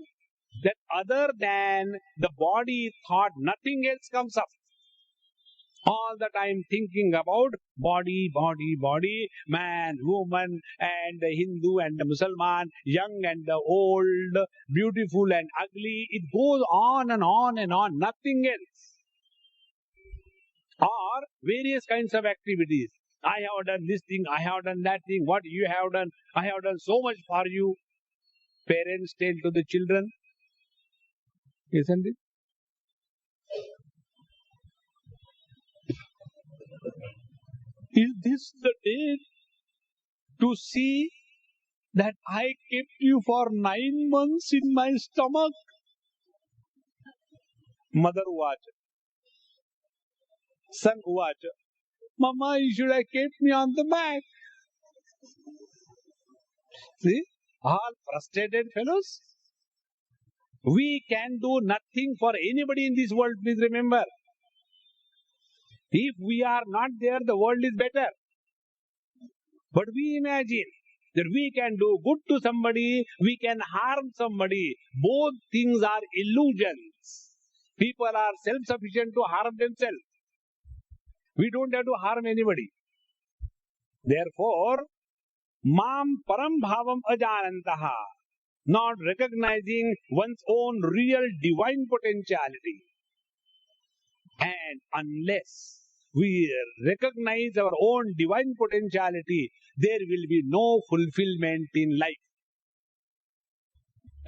that other than the body thought nothing else comes up. All the time thinking about body, man, woman, and Hindu and Muslim, young and old, beautiful and ugly. It goes on and on and on, nothing else. Or various kinds of activities. I have done this thing, I have done that thing, what you have done, I have done so much for you. Parents tell to the children, isn't it? Is this the day to see that I kept you for 9 months in my stomach? Mother uvacha. Son uvacha. Mama, you should have kept me on the back. See? All frustrated fellows. We can do nothing for anybody in this world, please remember. If we are not there, the world is better. But we imagine that we can do good to somebody, we can harm somebody. Both things are illusions. People are self-sufficient to harm themselves. We don't have to harm anybody. Therefore, mam param bhavam ajanantaha, not recognizing one's own real divine potentiality. And unless we recognize our own divine potentiality, there will be no fulfillment in life.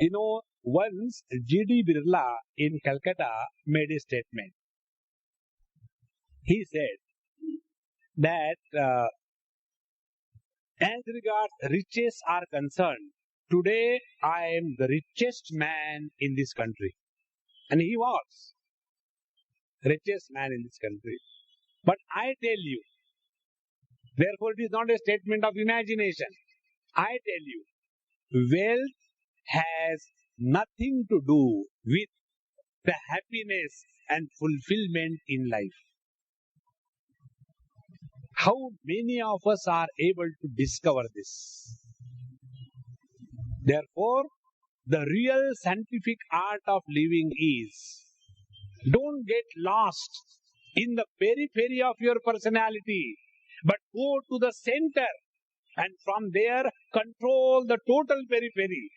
You know, once G.D. Birla in Calcutta made a statement. He said that as regards riches are concerned, today I am the richest man in this country. And he was richest man in this country. But I tell you, therefore it is not a statement of imagination. I tell you, wealth has nothing to do with the happiness and fulfillment in life. How many of us are able to discover this? Therefore, the real scientific art of living is, don't get lost in the periphery of your personality, but go to the center and from there control the total periphery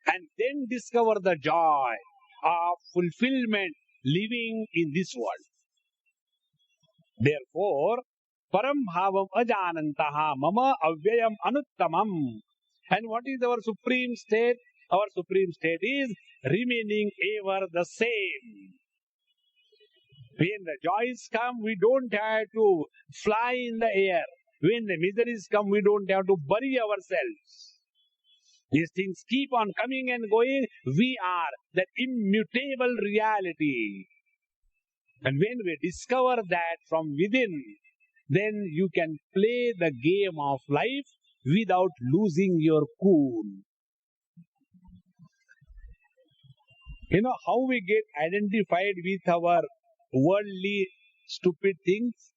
and then discover the joy of fulfillment living in this world. Therefore, param bhavam ajanantaha mama avyayam anuttamam. And what is our supreme state? Our supreme state is remaining ever the same. When the joys come, we don't have to fly in the air. When the miseries come, we don't have to bury ourselves. These things keep on coming and going. We are that immutable reality. And when we discover that from within, then you can play the game of life without losing your cool. You know how we get identified with our worldly stupid things?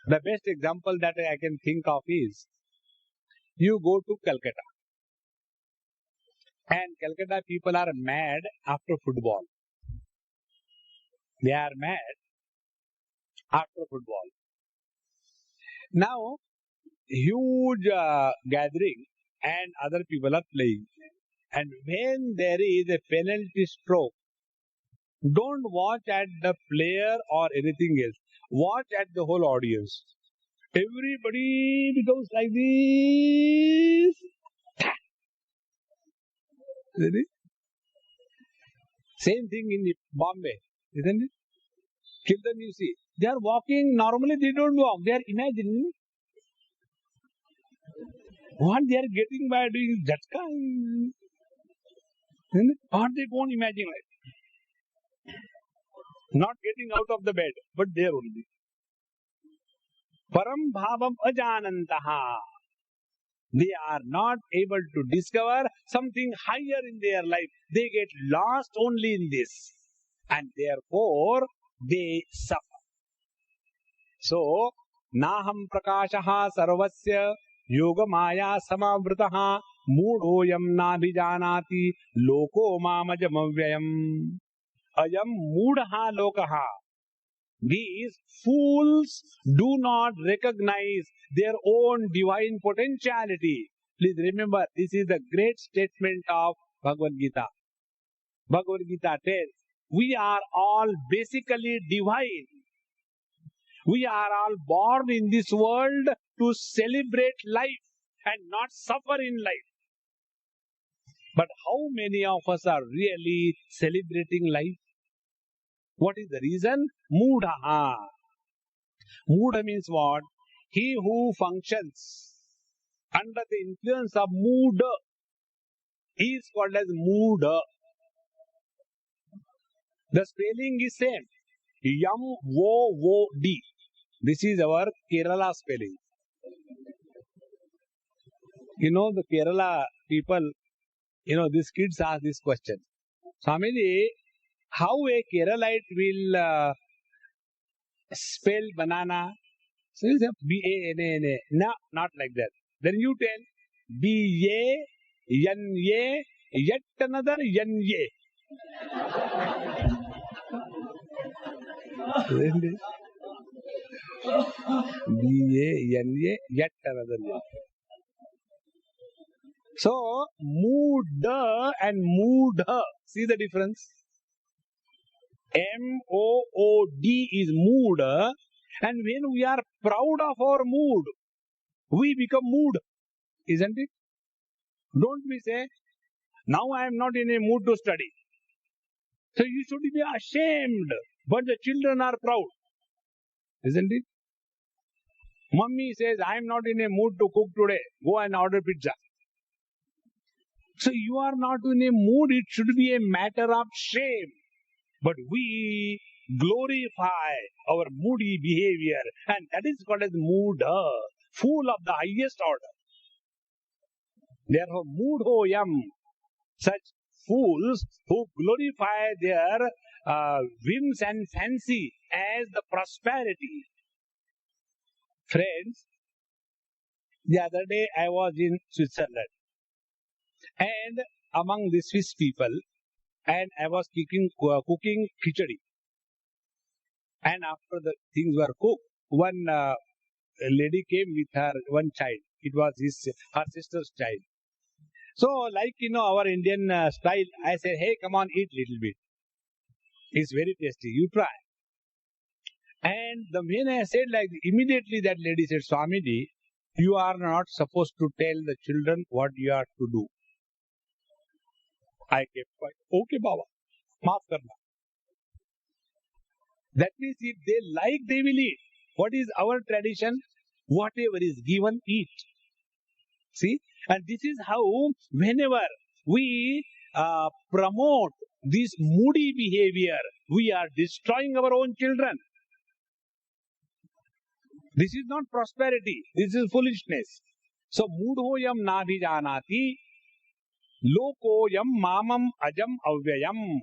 The best example that I can think of is, you go to Calcutta, and Calcutta people are mad after football. They are mad after football. Now, huge gathering and other people are playing. And when there is a penalty stroke, don't watch at the player or anything else. Watch at the whole audience. Everybody becomes like this. Isn't it? Same thing in Bombay, isn't it? Children, you see, they are walking, normally they don't walk, they are imagining what they are getting by doing jatka. Or they won't imagine like not getting out of the bed, but there only. Param bhavam ajanantaha. They are not able to discover something higher in their life. They get lost only in this. And therefore, they suffer. So, naham prakashaha sarvasya yoga maya samavritaha moodoyam nabhijanati loko mamajamavyayam. Ayam moodha lokaha. These fools do not recognize their own divine potentiality. Please remember, this is the great statement of Bhagavad Gita. Bhagavad Gita tells, we are all basically divine. We are all born in this world to celebrate life and not suffer in life. But how many of us are really celebrating life? What is the reason? Moodha. Moodha means what? He who functions under the influence of mood is called as mood. The spelling is same. M-O-O-D. This is our Kerala spelling. You know, the Kerala people, these kids ask this question. Swamiji, how a Keralite will spell banana? So you say B-A-N-A-N-A. No, not like that. Then you tell B-A-N-A, yet another N-A. B-A-N-A, yet another N. So, mood and mood. See the difference? M-O-O-D is mood. And when we are proud of our mood, we become mood. Isn't it? Don't we say, now I am not in a mood to study. So you should be ashamed. But the children are proud. Isn't it? Mummy says, I am not in a mood to cook today. Go and order pizza. So you are not in a mood. It should be a matter of shame. But we glorify our moody behavior. And that is called as mood. Fool of the highest order. Therefore, moodhoyam. Such fools who glorify their whims and fancy as the prosperity. Friends, the other day I was in Switzerland and among the Swiss people, and I was cooking khichdi. And after the things were cooked, one lady came with her one child. It was her sister's child. So, like our Indian style, I said, hey, come on, eat little bit. It's very tasty. You try. And when I said like immediately that lady said, Swamiji, you are not supposed to tell the children what you are to do. I kept quiet. Okay, Baba. Maaf karna. That means if they like, they will eat. What is our tradition? Whatever is given, eat. See? And this is how, whenever we promote this moody behavior, we are destroying our own children. This is not prosperity. This is foolishness. So, mudhoyam nabhijanati, lokoyam mamam ajam avyayam.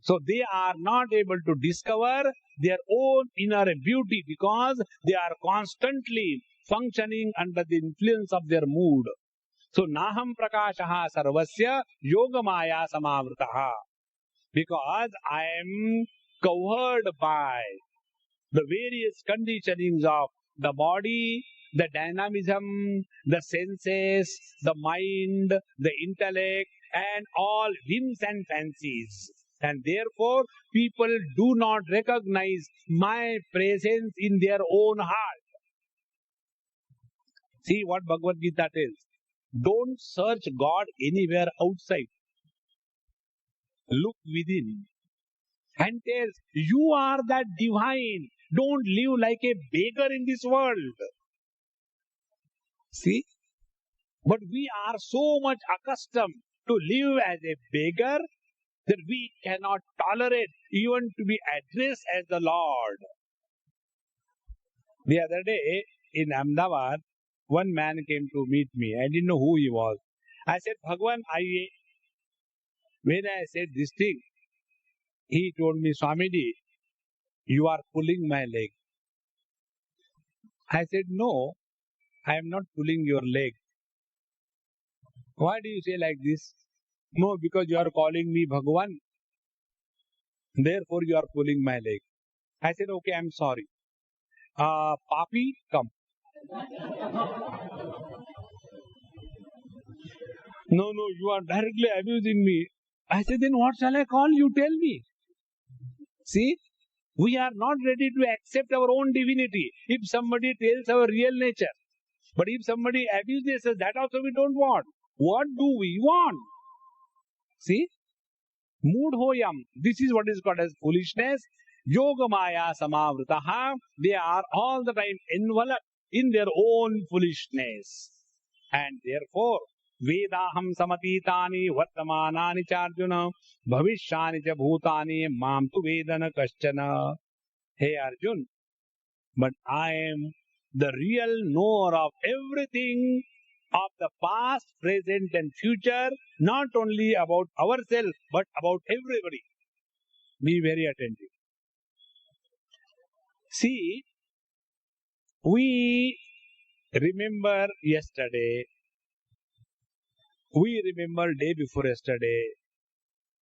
So, they are not able to discover their own inner beauty because they are constantly functioning under the influence of their mood. So, naham prakashaha sarvasya yogamaya samavritaha. Because I am covered by the various conditionings of the body, the dynamism, the senses, the mind, the intellect, and all whims and fancies. And therefore, people do not recognize my presence in their own heart. See what Bhagavad Gita tells. Don't search God anywhere outside. Look within. And tells, you are that divine. Don't live like a beggar in this world. See? But we are so much accustomed to live as a beggar that we cannot tolerate even to be addressed as the Lord. The other day in Ahmedabad, one man came to meet me. I didn't know who he was. I said, Bhagwan, when I said this thing, he told me, Swamiji, you are pulling my leg. I said, no, I am not pulling your leg. Why do you say like this? No, because you are calling me Bhagwan. Therefore, you are pulling my leg. I said, okay, I am sorry. Papi, come. No, you are directly abusing me. I said, then what shall I call you? Tell me. See, we are not ready to accept our own divinity if somebody tells our real nature. But if somebody abuses us, that also we don't want. What do we want? See? Mudhoyam. This is what is called as foolishness. Yogamaya samavritaha. They are all the time enveloped in their own foolishness. And therefore, Vedaham samatitani vartamanani charjuna bhavishyani cha bhutani mam tu vedana kaschana. Hey Arjun, but I am the real knower of everything of the past, present and future, not only about ourselves, but about everybody. Be very attentive. See, we remember yesterday, we remember day before yesterday.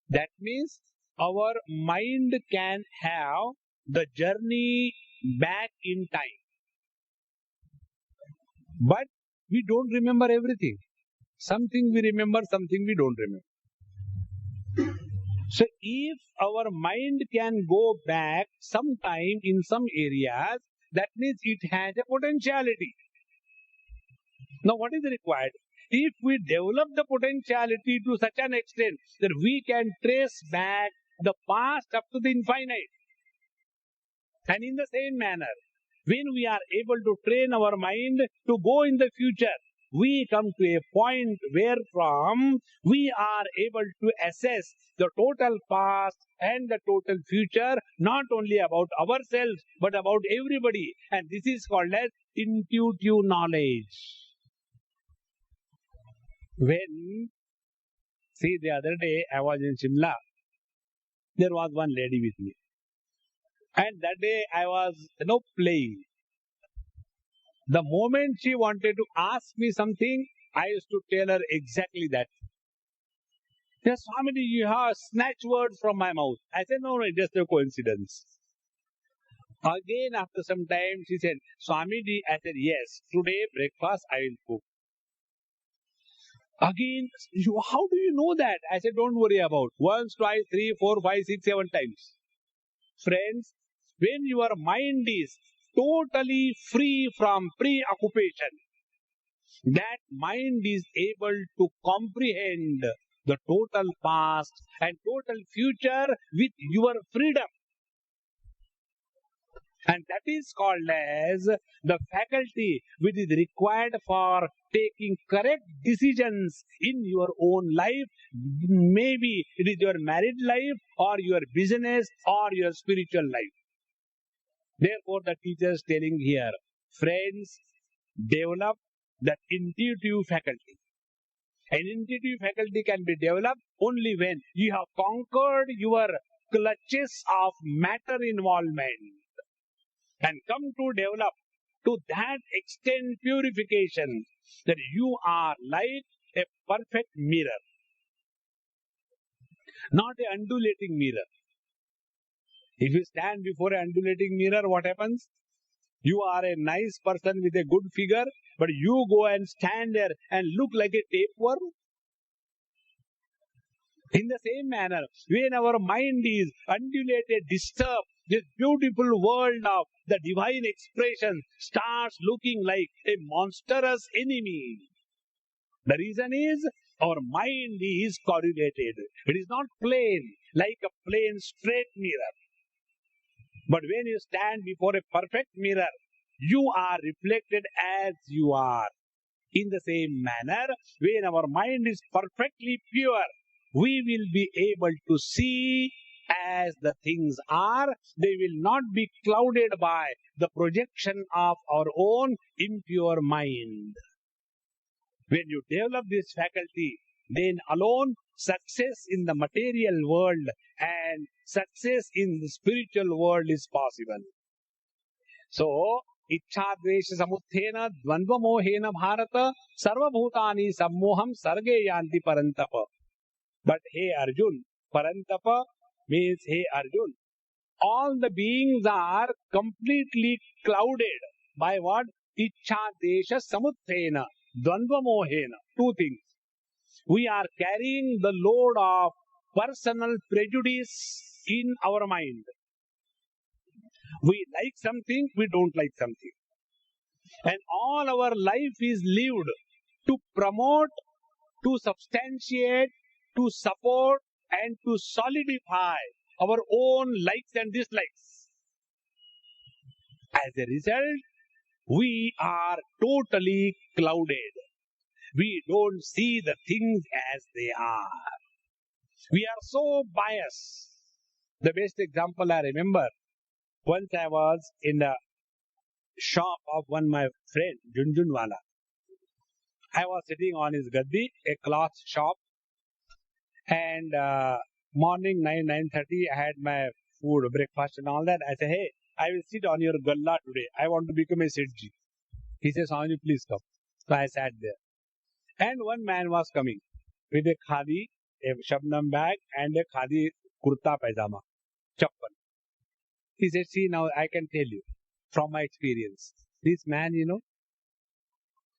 That means our mind can have the journey back in time. But we don't remember everything. Something we remember, something we don't remember. So if our mind can go back sometime in some areas, that means it has a potentiality. Now what is required? If we develop the potentiality to such an extent that we can trace back the past up to the infinite. And in the same manner, when we are able to train our mind to go in the future, we come to a point where from we are able to assess the total past and the total future, not only about ourselves, but about everybody. And this is called as intuitive knowledge. See, the other day I was in Shimla, there was one lady with me. And that day I was, playing. The moment she wanted to ask me something, I used to tell her exactly that. Yes, Swamiji, you have snatched words from my mouth. I said, no, it's just a coincidence. Again, after some time, she said, Swamiji, I said, yes, today breakfast I will cook. Again, how do you know that? I said, don't worry about. Once, twice, 3, 4, 5, 6, 7 times. Friends, when your mind is totally free from preoccupation, that mind is able to comprehend the total past and total future with your freedom. And that is called as the faculty which is required for taking correct decisions in your own life. Maybe it is your married life or your business or your spiritual life. Therefore, the teacher is telling here, friends, develop that intuitive faculty. An intuitive faculty can be developed only when you have conquered your clutches of matter involvement and come to develop to that extent purification that you are like a perfect mirror, not an undulating mirror. If you stand before an undulating mirror, what happens? You are a nice person with a good figure, but you go and stand there and look like a tapeworm. In the same manner, when our mind is undulated, disturbed, this beautiful world of the divine expression starts looking like a monstrous enemy. The reason is our mind is correlated. It is not plain, like a plain straight mirror. But when you stand before a perfect mirror, you are reflected as you are. In the same manner, when our mind is perfectly pure, we will be able to see as the things are. They will not be clouded by the projection of our own impure mind. When you develop this faculty, then alone success in the material world and success in the spiritual world is possible. So, इच्छाद्वेष समुत्थेन द्वंद्व मोहेन भारत सर्वभूतानि सम्मोहम सर्गे यान्ति परंतप. But hey Arjun, parantapa means hey Arjun, all the beings are completely clouded by what? Ichchadesha samuthena, dvandva mohena. Two things. We are carrying the load of personal prejudice in our mind. We like something, we don't like something. And all our life is lived to promote, to substantiate, to support, and to solidify our own likes and dislikes. As a result, we are totally clouded. We don't see the things as they are. We are so biased. The best example I remember, once I was in the shop of one my friend, Junjunwala. I was sitting on his gaddi, a cloth shop, and morning 9:30, I had my food, breakfast and all that. I said, hey, I will sit on your galla today. I want to become a Sethji. He says, Swami, please come. So I sat there. And one man was coming with a khadi, a shabnam bag and a khadi kurta pajama, chappan. He said, see, now I can tell you from my experience. This man,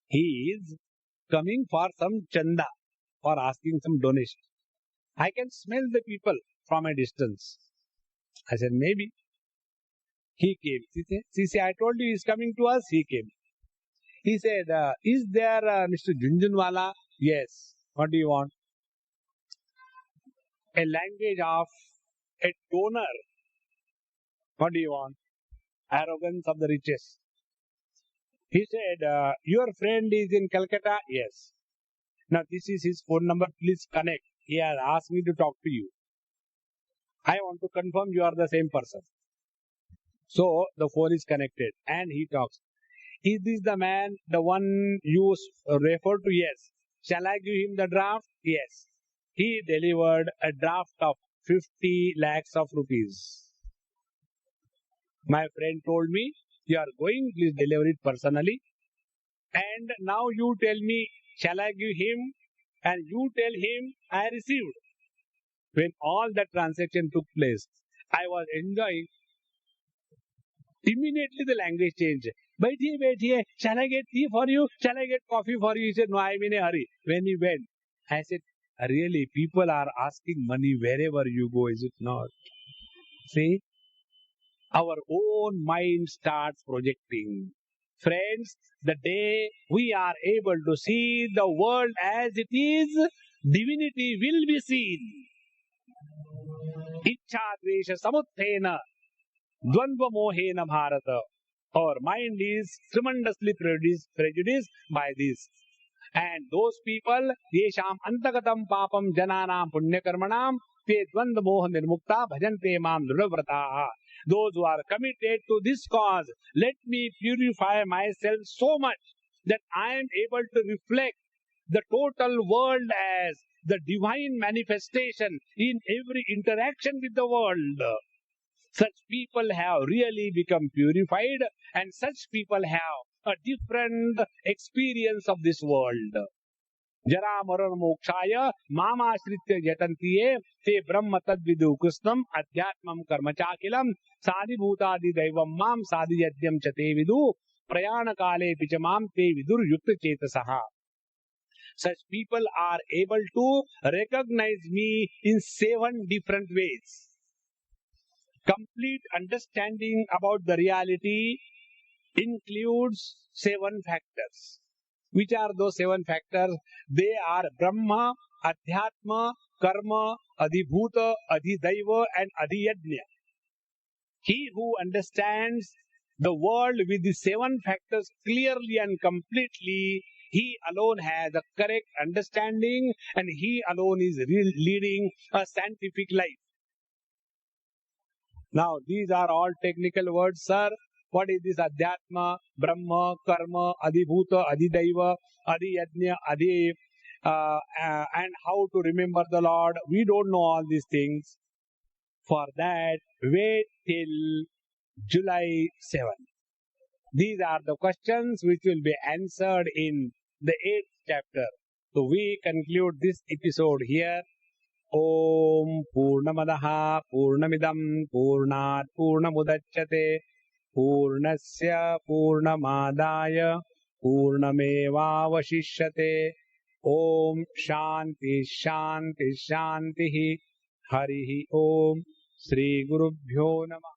he is coming for some chanda, for asking some donation. I can smell the people from a distance. I said, maybe. He came. She said, I told you he's coming to us. He came. He said, is there Mr. Junjunwala? Yes. What do you want? A language of a donor. What do you want? Arrogance of the richest. He said, your friend is in Calcutta? Yes. Now this is his phone number. Please connect. He has asked me to talk to you. I want to confirm you are the same person. So the phone is connected and he talks. Is this the man, the one you refer to? Yes. Shall I give him the draft? Yes. He delivered a draft of 50 lakhs of rupees. My friend told me, you are going, please deliver it personally. And now you tell me, shall I give him? And you tell him, I received. When all that transaction took place, I was enjoying. Immediately the language changed. Baithiye, baithiye, shall I get tea for you? Shall I get coffee for you? He said, no, I'm in a hurry. When he went, I said, really, people are asking money wherever you go, is it not? See? Our own mind starts projecting. Friends, the day we are able to see the world as it is, divinity will be seen. Ichchadvesha samuthena. Dvandva mohena bharata. Our mind is tremendously prejudiced by this. And those people, yesham antagatam papam jananam punyakarmanam, te dvandva moha nirmukta bhajante mam drudavrataha. Those who are committed to this cause, let me purify myself so much that I am able to reflect the total world as the divine manifestation in every interaction with the world. Such people have really become purified, and such people have a different experience of this world. Jara marar mokshaya mamashritya yatantiye te brahma tadvidu krishnam adhyatmam karmachakilam sadhi bhutadi daivam mam sadhi yadyam chate vidu prayana kale pichamam te vidur yukta chetasaha. Such people are able to recognize me in 7 different ways. Complete understanding about the reality includes 7 factors. Which are those 7 factors? They are Brahma, Adhyatma, Karma, Adhibhuta, Adhidaiva and Adhiyajna. He who understands the world with the 7 factors clearly and completely, he alone has a correct understanding and he alone is leading a scientific life. Now, these are all technical words, sir. What is this Adhyatma, Brahma, Karma, Adhibhuta, Adhidaiva, Adhiyajna, and how to remember the Lord? We don't know all these things. For that, wait till July 7. These are the questions which will be answered in the 8th chapter. So we conclude this episode here. Om Purnamadaha Purnamidam Purnat Purnamudachyate Purnasya Purnamadaya Purnamevavashishyate. Om Shanti Shanti Shanti Harihi Om Sri Gurubhyo Namah.